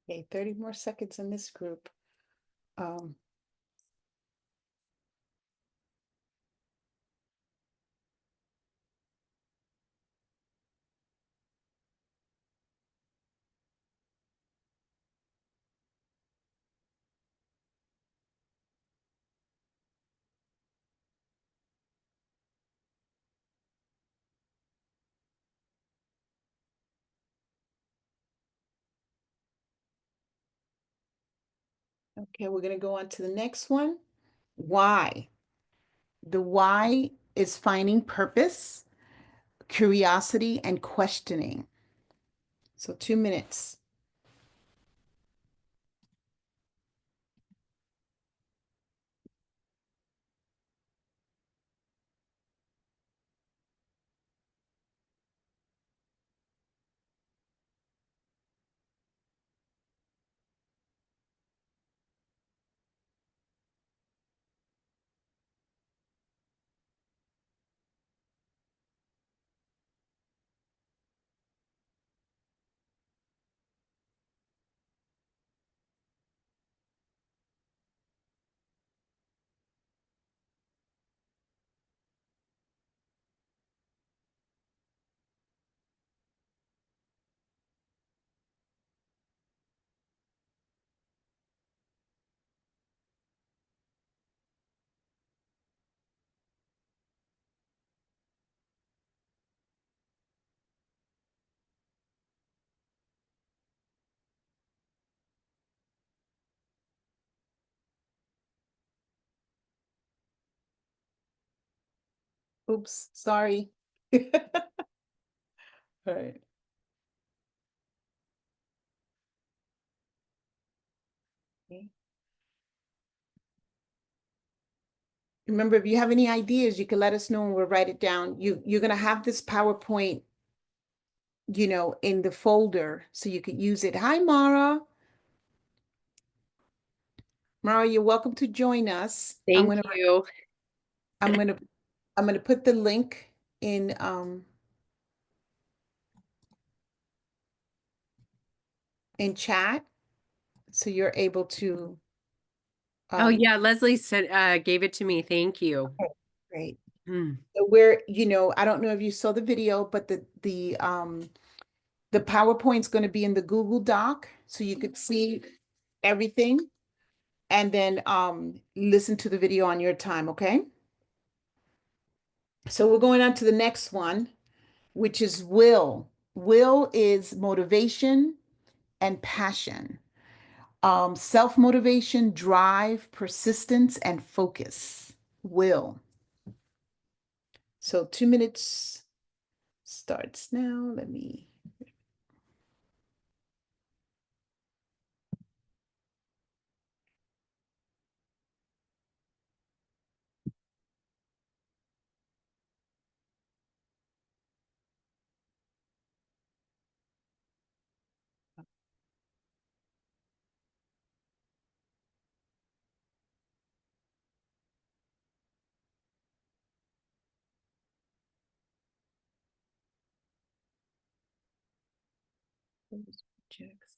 Okay, 30 more seconds in this group. Um, okay, we're going to go on to the next one. Why? The why is finding purpose, curiosity, and questioning. So 2 minutes. Oops, sorry. All right. Okay. Remember, if you have any ideas, you can let us know and we'll write it down. You're gonna have this PowerPoint, in the folder so you could use it. Hi, Mara. Mara, you're welcome to join us. Thank you. I'm gonna I'm gonna put the link in chat so you're able to Oh yeah, Leslie said gave it to me. Thank you. okay, great. Mm. So I don't know if you saw the video, but the PowerPoint's going to be in the Google Doc so you could see everything and then listen to the video on your time, okay? So we're going on to the next one, which is will. Will is motivation and passion. Self-motivation, drive, persistence, and focus. Will. So 2 minutes starts now. Let me. Projects.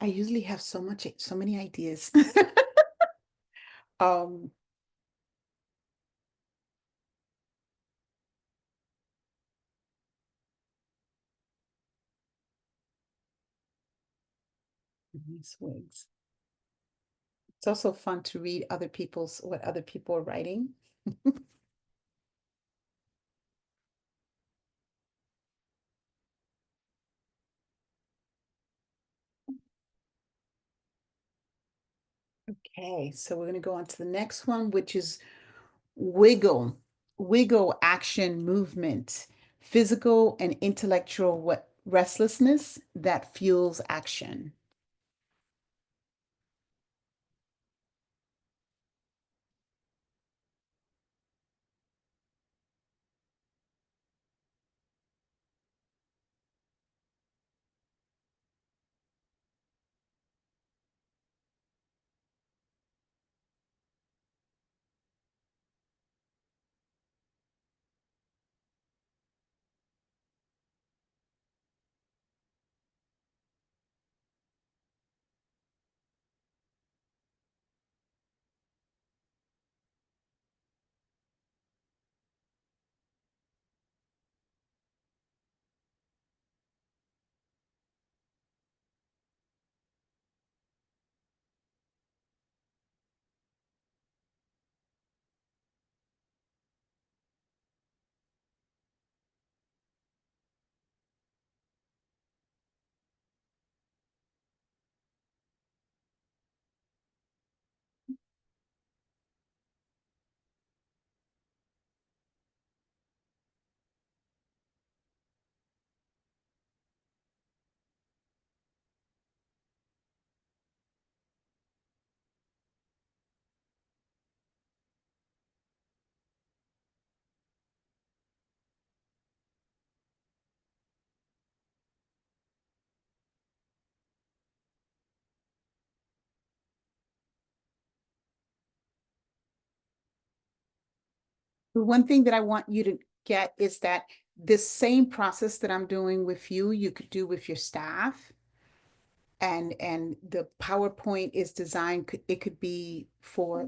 I usually have so many ideas. Um, Nice wigs. It's also fun to read what other people are writing. Okay, so we're going to go on to the next one, which is wiggle. Wiggle action movement, physical and intellectual restlessness that fuels action. The one thing that I want you to get is that this same process that I'm doing with you, you could do with your staff. And the PowerPoint is designed, it could be for,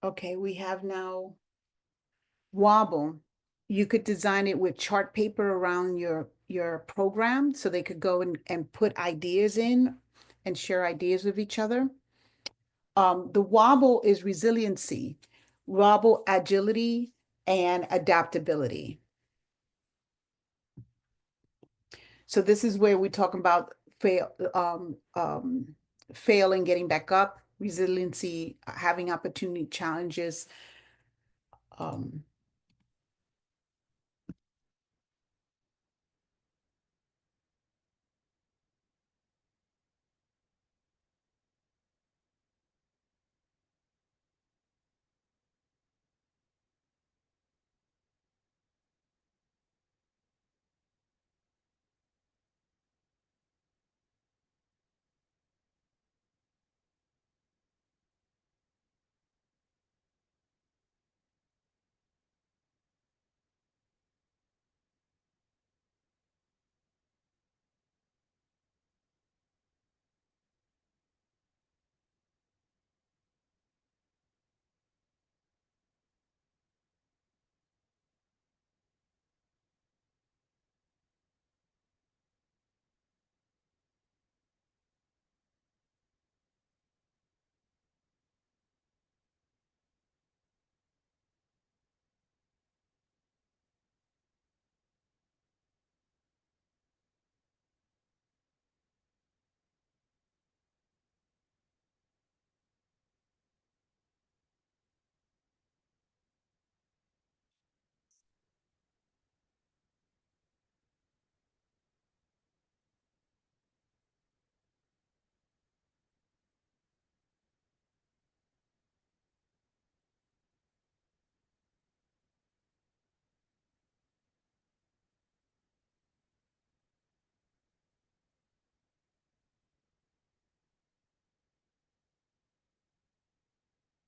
okay, we have now Wobble. You could design it with chart paper around your program so they could go and put ideas in and share ideas with each other. The Wobble is resiliency, Wobble agility, and adaptability. So this is where we're talking about failing, getting back up, resiliency, having opportunity challenges.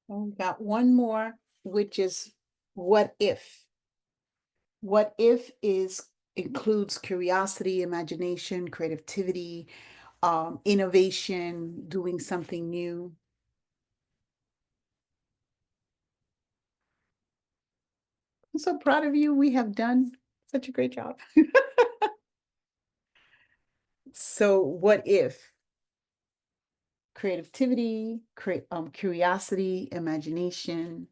We've got one more, which is what if. What if includes curiosity, imagination, creativity, innovation, doing something new. I'm so proud of you. We have done such a great job. So what if? Creativity, curiosity, imagination.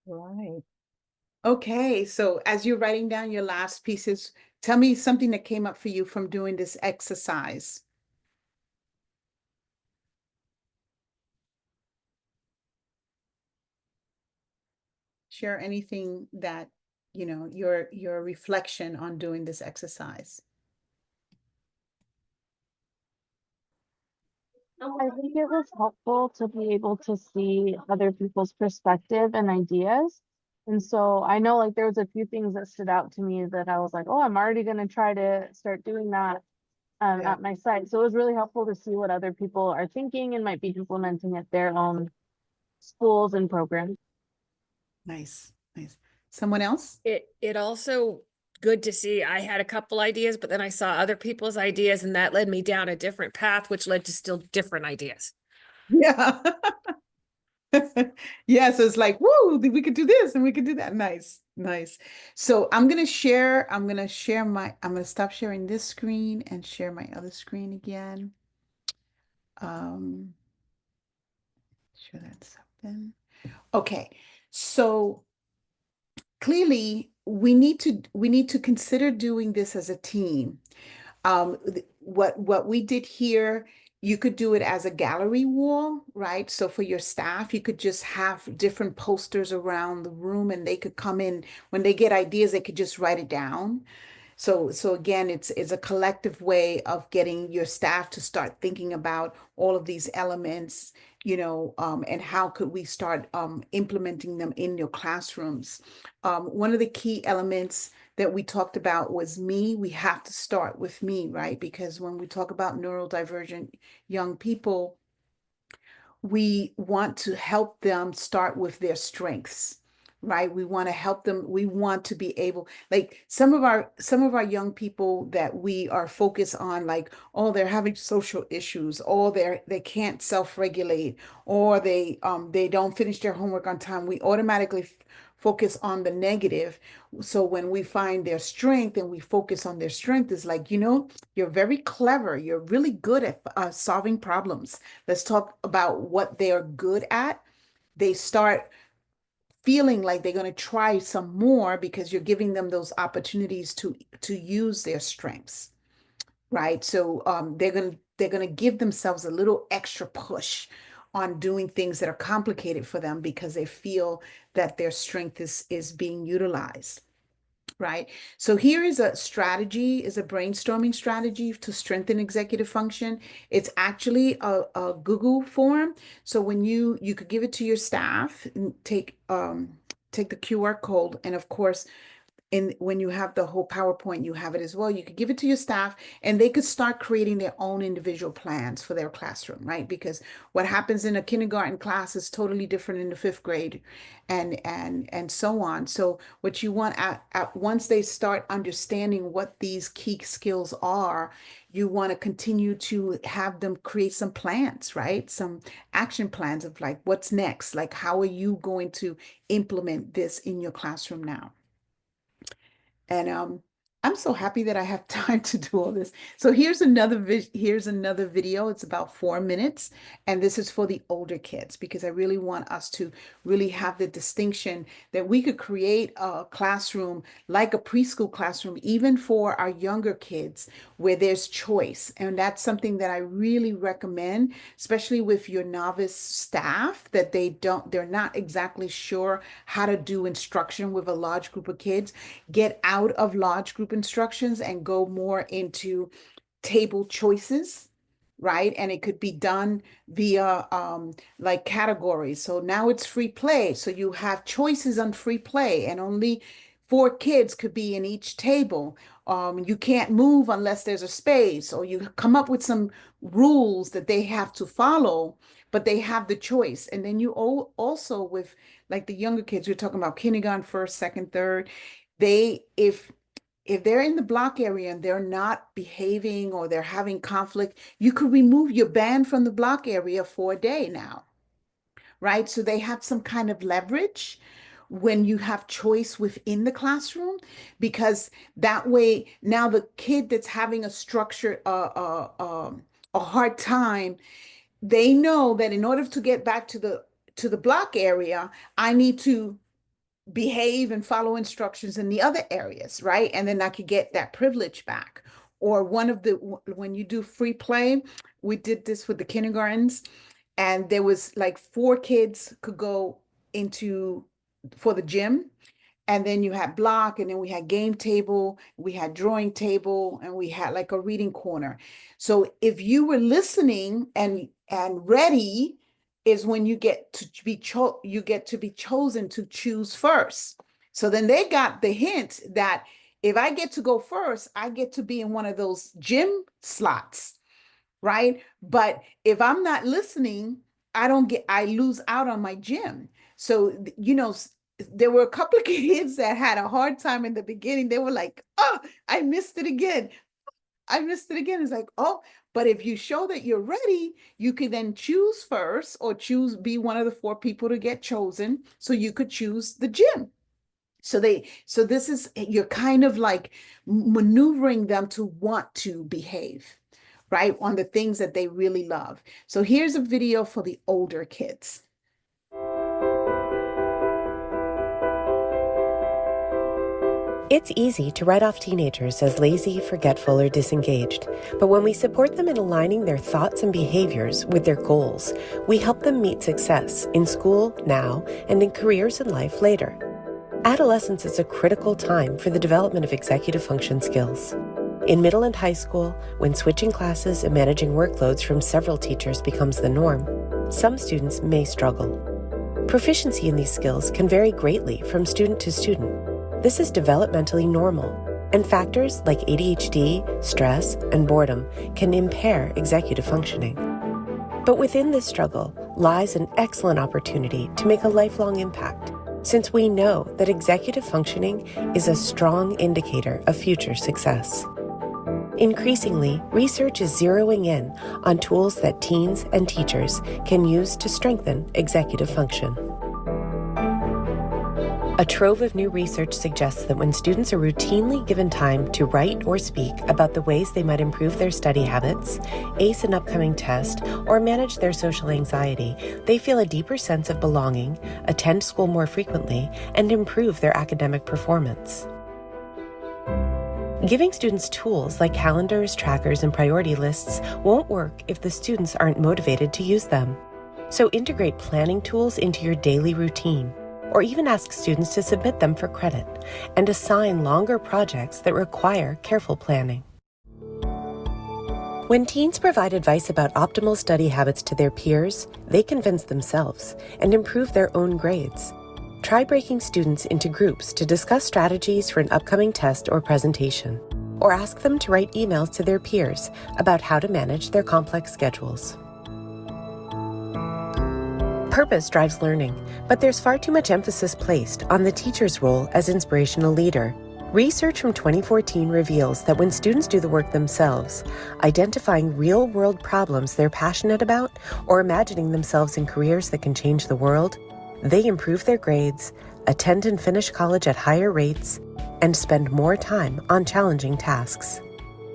Right. Okay, so as you're writing down your last pieces, Tell me something that came up for you from doing this exercise. Share anything that, you know, your reflection on doing this exercise. I think it was helpful to be able to see other people's perspective and ideas. And so I know like there was a few things that stood out to me that I was like, oh, I'm already going to try to start doing that Yeah. at my site. So it was really helpful to see what other people are thinking and might be implementing at their own schools and programs. Nice, nice. Someone else? It also good to see. I had a couple ideas, but then I saw other people's ideas, and that led me down a different path, which led to still different ideas. Yeah. Yeah, so it's like, woo, we could do this and we could do that. Nice, nice. So I'm gonna share I'm gonna stop sharing this screen and share my other screen again. Sure that's something. Okay, so clearly we need to consider doing this as a team. What we did here, you could do it as a gallery wall, right? So for your staff, you could just have different posters around the room and they could come in when they get ideas, they could just write it down. So again, it's a collective way of getting your staff to start thinking about all of these elements, you know, and how could we start implementing them in your classrooms. One of the key elements that we talked about was me. We have to start with me, right? Because when we talk about neurodivergent young people, we want to help them start with their strengths, right? We want to help them. We want to be able, like some of our young people that we are focused on, like, oh, they're having social issues, or they can't self-regulate, or they don't finish their homework on time. We automatically focus on the negative. So when we find their strength and we focus on their strength, is like, you know, you're very clever. You're really good at solving problems. Let's talk about what they're good at. They start feeling like they're going to try some more because you're giving them those opportunities to use their strengths, right? So they're going to give themselves a little extra push on doing things that are complicated for them because they feel that their strength is being utilized. Right. So here is a strategy, is a brainstorming strategy to strengthen executive function. It's actually a Google form. So when you could give it to your staff and take the QR code, and of course and when you have the whole PowerPoint, you have it as well. You could give it to your staff and they could start creating their own individual plans for their classroom, right? Because what happens in a kindergarten class is totally different in the fifth grade and so on. So what you want once they start understanding what these key skills are, you want to continue to have them create some plans, right? Some action plans of like, what's next? Like, how are you going to implement this in your classroom now? And I'm so happy that I have time to do all this. So here's another video. It's about 4 minutes, and this is for the older kids because I really want us to really have the distinction that we could create a classroom like a preschool classroom, even for our younger kids, where there's choice. And that's something that I really recommend, especially with your novice staff, that they're not exactly sure how to do instruction with a large group of kids. Get out of large group instructions and go more into table choices, right? And it could be done via like categories. So now it's free play. So you have choices on free play, and only 4 kids could be in each table. You can't move unless there's a space, or you come up with some rules that they have to follow, but they have the choice. And then you also with like the younger kids, we're talking about kindergarten, first, second, third. They if they're in the block area and they're not behaving or they're having conflict, you could remove your band from the block area for a day now, right? So they have some kind of leverage when you have choice within the classroom, because that way now the kid that's having a structure, a hard time, they know that in order to get back to the block area, I need to behave and follow instructions in the other areas, right? And then I could get that privilege back. Or when you do free play, we did this with the kindergartens, and there was like 4 kids could go into for the gym, and then you had block, and then we had game table, we had drawing table, and we had like a reading corner. So if you were listening and ready, is when you get to be chosen to choose first. So then they got the hint that if I get to go first, I get to be in one of those gym slots, right? But if I'm not listening, I lose out on my gym. So, there were a couple of kids that had a hard time in the beginning. They were like, oh, I missed it again. I missed it again. It's like, oh, but if you show that you're ready, you could then choose first, or be one of the 4 people to get chosen. So you could choose the gym. So you're kind of like maneuvering them to want to behave, right? On the things that they really love. So here's a video for the older kids. It's easy to write off teenagers as lazy, forgetful, or disengaged. But when we support them in aligning their thoughts and behaviors with their goals, we help them meet success in school now and in careers and life later. Adolescence is a critical time for the development of executive function skills. In middle and high school, when switching classes and managing workloads from several teachers becomes the norm, some students may struggle. Proficiency in these skills can vary greatly from student to student. This is developmentally normal, and factors like ADHD, stress, and boredom can impair executive functioning. But within this struggle lies an excellent opportunity to make a lifelong impact, since we know that executive functioning is a strong indicator of future success. Increasingly, research is zeroing in on tools that teens and teachers can use to strengthen executive function. A trove of new research suggests that when students are routinely given time to write or speak about the ways they might improve their study habits, ace an upcoming test, or manage their social anxiety, they feel a deeper sense of belonging, attend school more frequently, and improve their academic performance. Giving students tools like calendars, trackers, and priority lists won't work if the students aren't motivated to use them. So integrate planning tools into your daily routine, or even ask students to submit them for credit, and assign longer projects that require careful planning. When teens provide advice about optimal study habits to their peers, they convince themselves and improve their own grades. Try breaking students into groups to discuss strategies for an upcoming test or presentation, or ask them to write emails to their peers about how to manage their complex schedules. Purpose drives learning, but there's far too much emphasis placed on the teacher's role as inspirational leader. Research from 2014 reveals that when students do the work themselves, identifying real-world problems they're passionate about or imagining themselves in careers that can change the world, they improve their grades, attend and finish college at higher rates, and spend more time on challenging tasks.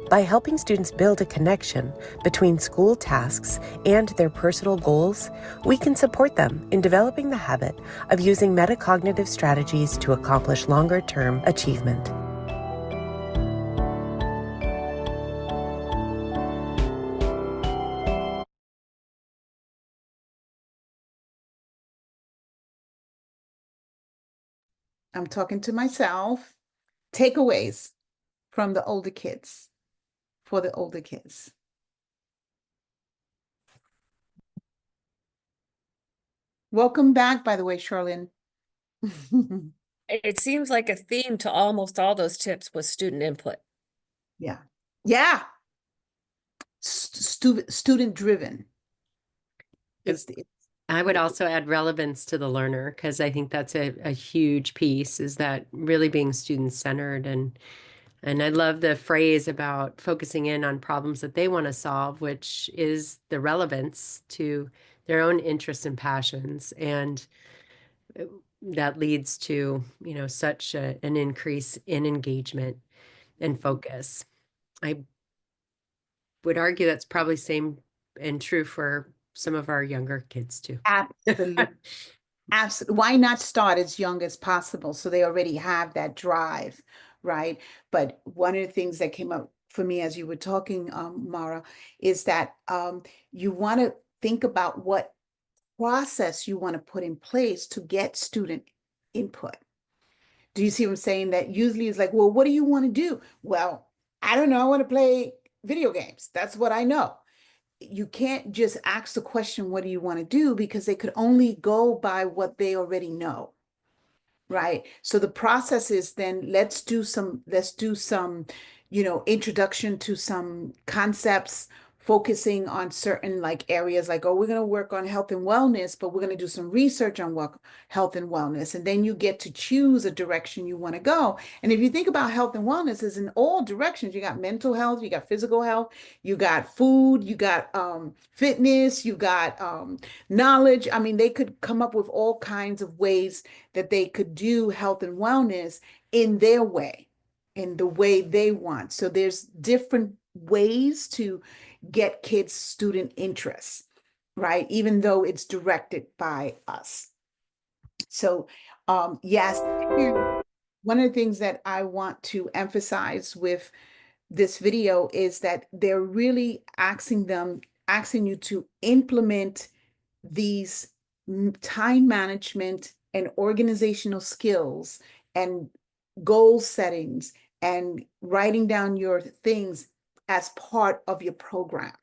By helping students build a connection between school tasks and their personal goals, we can support them in developing the habit of using metacognitive strategies to accomplish longer-term achievement. I'm talking to myself. Takeaways from the older kids, for the older kids. Welcome back, by the way, Charlene. It seems like a theme to almost all those tips was student input. Yeah. Yeah. Student driven. I would also add relevance to the learner, because I think that's a huge piece, is that really being student centered. And I love the phrase about focusing in on problems that they want to solve, which is the relevance to their own interests and passions. And that leads to, such an increase in engagement and focus. I would argue that's probably same and true for some of our younger kids too. Absolutely. Absolutely. Why not start as young as possible so they already have that drive, right? But one of the things that came up for me as you were talking, Mara, is that you want to think about what process you want to put in place to get student input. Do you see what I'm saying? That usually is like, well, what do you want to do? Well, I don't know. I want to play video games. That's what I know. You can't just ask the question, what do you want to do? Because they could only go by what they already know. Right. So the process is then let's do some, introduction to some concepts, focusing on certain like areas like, oh, we're going to work on health and wellness, but we're going to do some research on what health and wellness. And then you get to choose a direction you want to go. And if you think about health and wellness is in all directions, you got mental health, you got physical health, you got food, you got fitness, you got knowledge. I mean, they could come up with all kinds of ways that they could do health and wellness in their way, in the way they want. So there's different ways to get kids' student interest, right? Even though it's directed by us. So yes, one of the things that I want to emphasize with this video is that they're really asking you to implement these time management and organizational skills and goal settings and writing down your things as part of your program,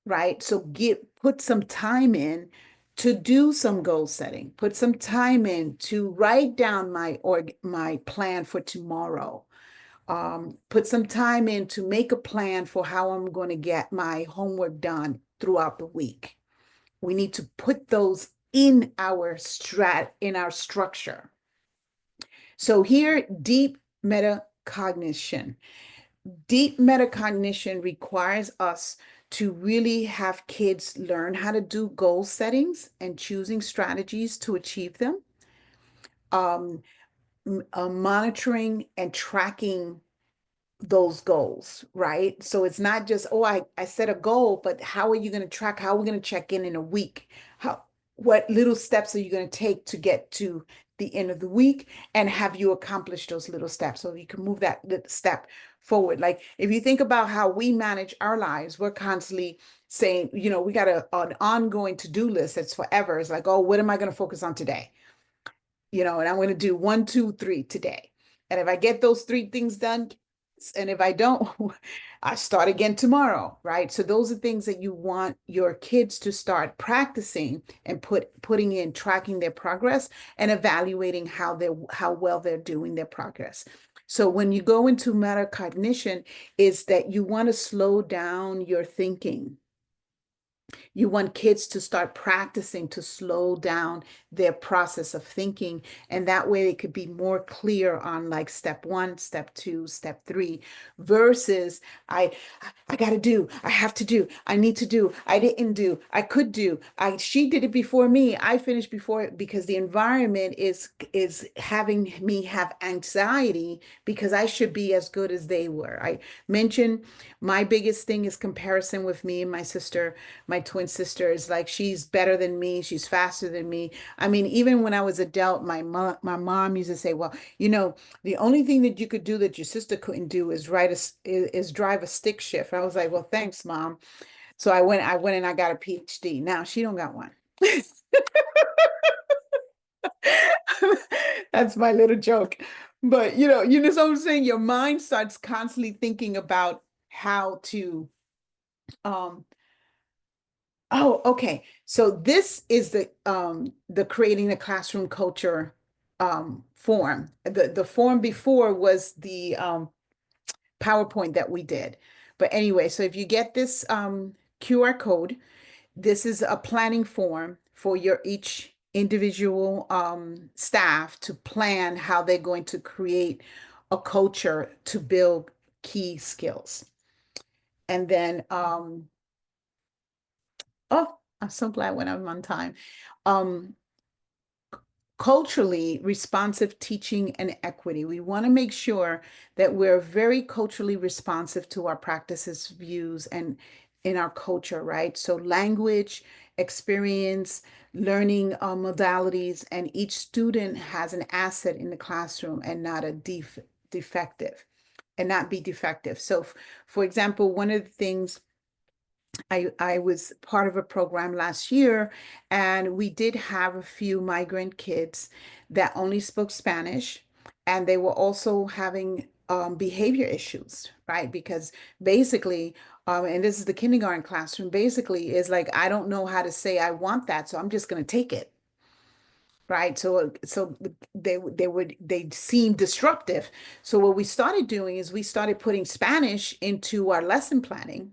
right? So put some time in to do some goal setting, put some time in to write down my plan for tomorrow. Put some time in to make a plan for how I'm going to get my homework done throughout the week. We need to put those in our structure. So here, deep metacognition. Deep metacognition requires us to really have kids learn how to do goal settings and choosing strategies to achieve them. Monitoring and tracking those goals, right? So it's not just, oh, I set a goal, but how are you going to track? How are we going to check in a week? What little steps are you going to take to get to the end of the week? And have you accomplished those little steps so you can move that little step forward? Like if you think about how we manage our lives, we're constantly saying, we got an ongoing to-do list that's forever. It's like, oh, what am I going to focus on today? And I'm going to do 1, 2, 3 today. And if I get those 3 things done, and if I don't, I start again tomorrow, right? So those are things that you want your kids to start practicing and putting in, tracking their progress and evaluating how well they're doing their progress. So when you go into metacognition, is that you want to slow down your thinking. You want kids to start practicing to slow down their process of thinking. And that way they could be more clear on like step 1, step 2, step 3, versus I got to do, I have to do, I need to do, I didn't do, I could do, she did it before me, I finished before it, because the environment is having me have anxiety because I should be as good as they were. I mentioned my biggest thing is comparison with me and my sister. My twin sister is like, she's better than me. She's faster than me. I mean, even when I was adult, my mom used to say, well, the only thing that you could do that your sister couldn't do is drive a stick shift. I was like, well, thanks, Mom. So I went and I got a PhD. Now she don't got one. That's my little joke. But you know what I'm saying? Your mind starts constantly thinking about how to oh, okay. So this is the creating a classroom culture form. The form before was the PowerPoint that we did. But anyway, so if you get this QR code, this is a planning form for each individual staff to plan how they're going to create a culture to build key skills. And then oh, I'm so glad when I'm on time. Culturally responsive teaching and equity. We want to make sure that we're very culturally responsive to our practices, views, and in our culture, right? So language, experience, learning modalities, and each student has an asset in the classroom and not a defective and not be defective. So for example, one of the things I was part of a program last year, and we did have a few migrant kids that only spoke Spanish, and they were also having behavior issues, right? Because basically, and this is the kindergarten classroom, basically is like, I don't know how to say I want that, so I'm just going to take it. Right. So they seem disruptive. So what we started doing is we started putting Spanish into our lesson planning,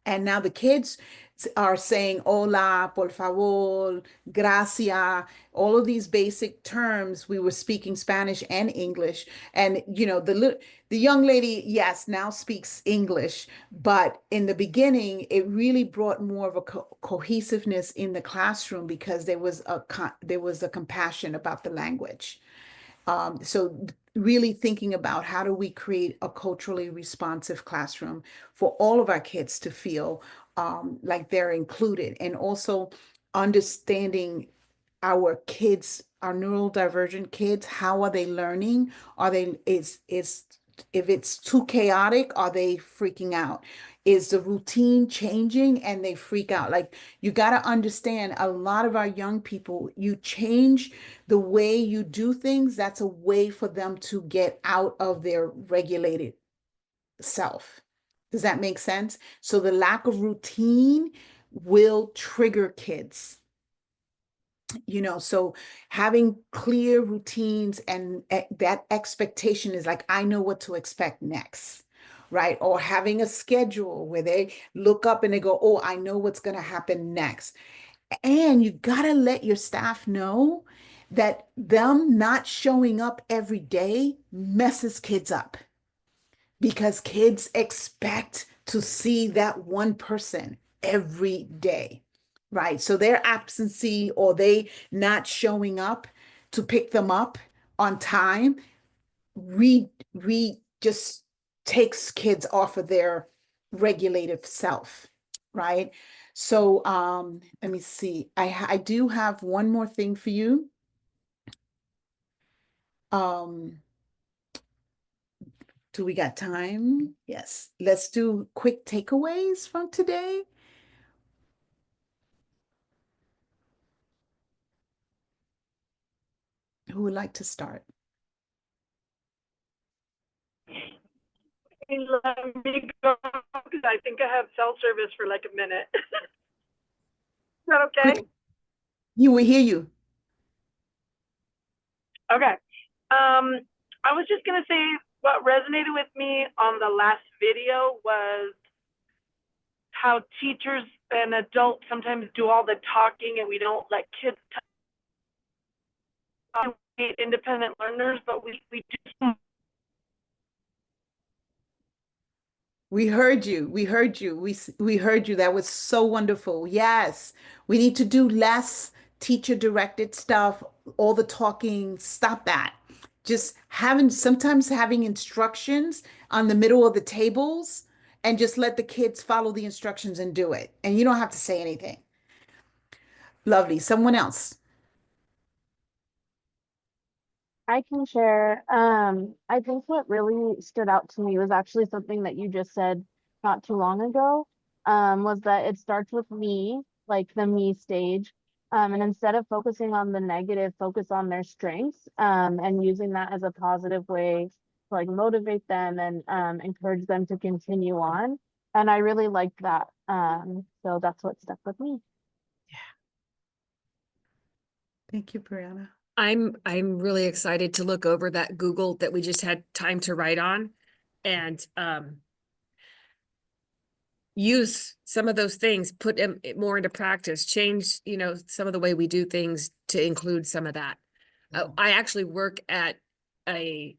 and now the kids are saying hola, por favor, gracias, all of these basic terms. We were speaking Spanish and English. And, the young lady, yes, now speaks English. But in the beginning, it really brought more of a cohesiveness in the classroom because there was a compassion about the language. So really thinking about how do we create a culturally responsive classroom for all of our kids to feel like they're included, and also understanding our kids, our neurodivergent kids, how are they learning? Are they is if it's too chaotic, are they freaking out? Is the routine changing and they freak out? Like, you got to understand, a lot of our young people, you change the way you do things, that's a way for them to get out of their regulated self. Does that make sense? So the lack of routine will trigger kids. So having clear routines and that expectation is like, I know what to expect next, right? Or having a schedule where they look up and they go, oh, I know what's going to happen next. And you got to let your staff know that them not showing up every day messes kids up, because kids expect to see that one person every day, right? So their absentee or they not showing up to pick them up on time, just takes kids off of their regulative self, right? So let me see. I do have one more thing for you. Do we got time? Yes. Let's do quick takeaways from today. Who would like to start? Let me go, because I think I have cell service for like a minute. Is that okay? Quick. You will hear you. Okay. I was just gonna say what resonated with me on the last video was how teachers and adults sometimes do all the talking and we don't let kids independent learners, but we do. We heard you. We heard you. We heard you. That was so wonderful. Yes. We need to do less teacher directed stuff, all the talking. Stop that. Just sometimes having instructions on the middle of the tables, and just let the kids follow the instructions and do it. And you don't have to say anything. Lovely. Someone else. I can share. I think what really stood out to me was actually something that you just said not too long ago. Was that it starts with me, like the me stage. And instead of focusing on the negative, focus on their strengths, and using that as a positive way to like motivate them and encourage them to continue on. And I really liked that. So that's what stuck with me. Thank you, Brianna. I'm really excited to look over that Google that we just had time to write on, and use some of those things, put them more into practice, change, some of the way we do things to include some of that. I actually work at a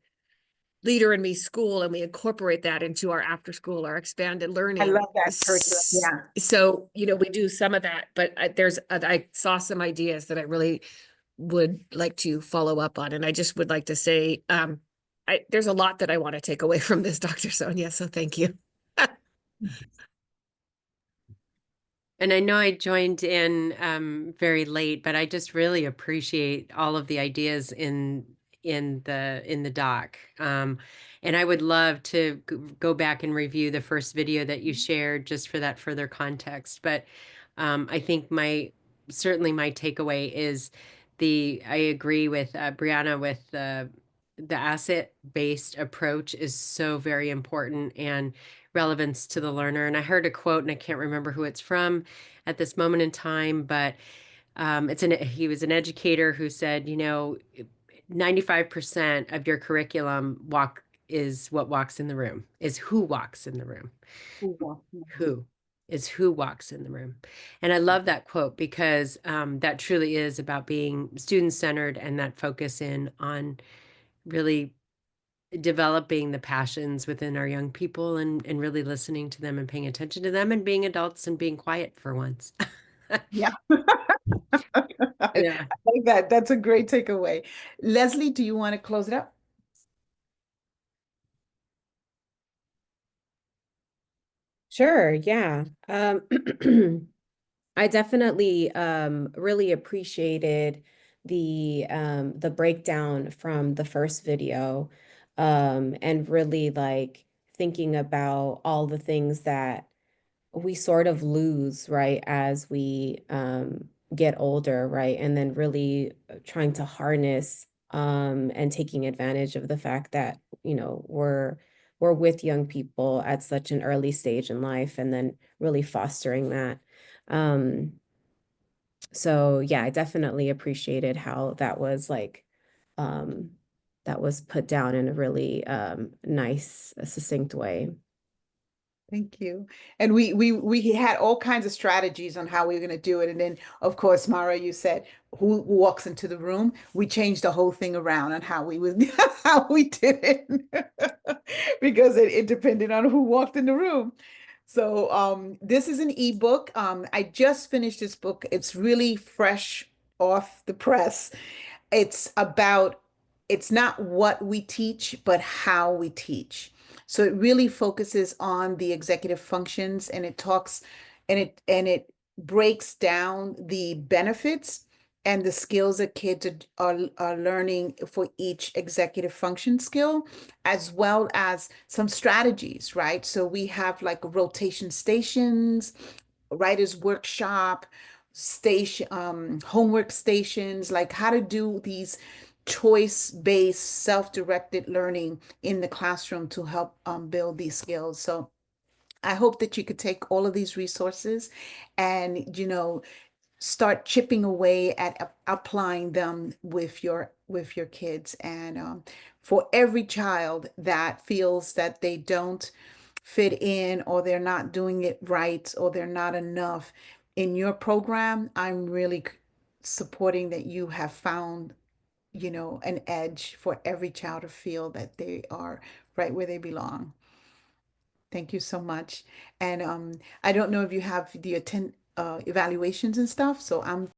Leader in Me school, and we incorporate that into our after school, our expanded learning. I love that curriculum. Yeah. So, we do some of that, but I saw some ideas that I really would like to follow up on. And I just would like to say, there's a lot that I want to take away from this, Dr. Sonia. So thank you. And I know I joined in very late, but I just really appreciate all of the ideas in the doc. And I would love to go back and review the first video that you shared just for that further context. But I think certainly my takeaway is I agree with Brianna with the asset-based approach is so very important and relevance to the learner. And I heard a quote, and I can't remember who it's from at this moment in time, but he was an educator who said, 95% of your curriculum is what walks in the room, is who walks in the room. Who is who walks in the room. And I love that quote because that truly is about being student-centered and that focus in on really developing the passions within our young people and really listening to them and paying attention to them and being adults and being quiet for once. Yeah. Yeah. I like that. That's a great takeaway. Leslie, do you want to close it up? Sure, yeah. I definitely really appreciated the breakdown from the first video, and really like thinking about all the things that we sort of lose, right, as we get older, right? And then really trying to harness and taking advantage of the fact that, we're with young people at such an early stage in life and then really fostering that. Um, so yeah, I definitely appreciated how um that was put down in a really nice, succinct way. Thank you. And we had all kinds of strategies on how we were going to do it. And then, of course, Mara, you said who walks into the room. We changed the whole thing around on how we would how we did it because it depended on who walked in the room. So this is an ebook. I just finished this book. It's really fresh off the press. It's about, it's not what we teach, but how we teach. So it really focuses on the executive functions and it talks and it breaks down the benefits and the skills that kids are learning for each executive function skill, as well as some strategies, right? So we have like rotation stations, writer's workshop, station, homework stations, like how to do these choice-based, self-directed learning in the classroom to help build these skills. So I hope that you could take all of these resources and, start chipping away at applying them with your kids. And for every child that feels that they don't fit in or they're not doing it right or they're not enough in your program, I'm really supporting that you have found, an edge for every child to feel that they are right where they belong. Thank you so much. And I don't know if you have the attend evaluations and stuff, so I'm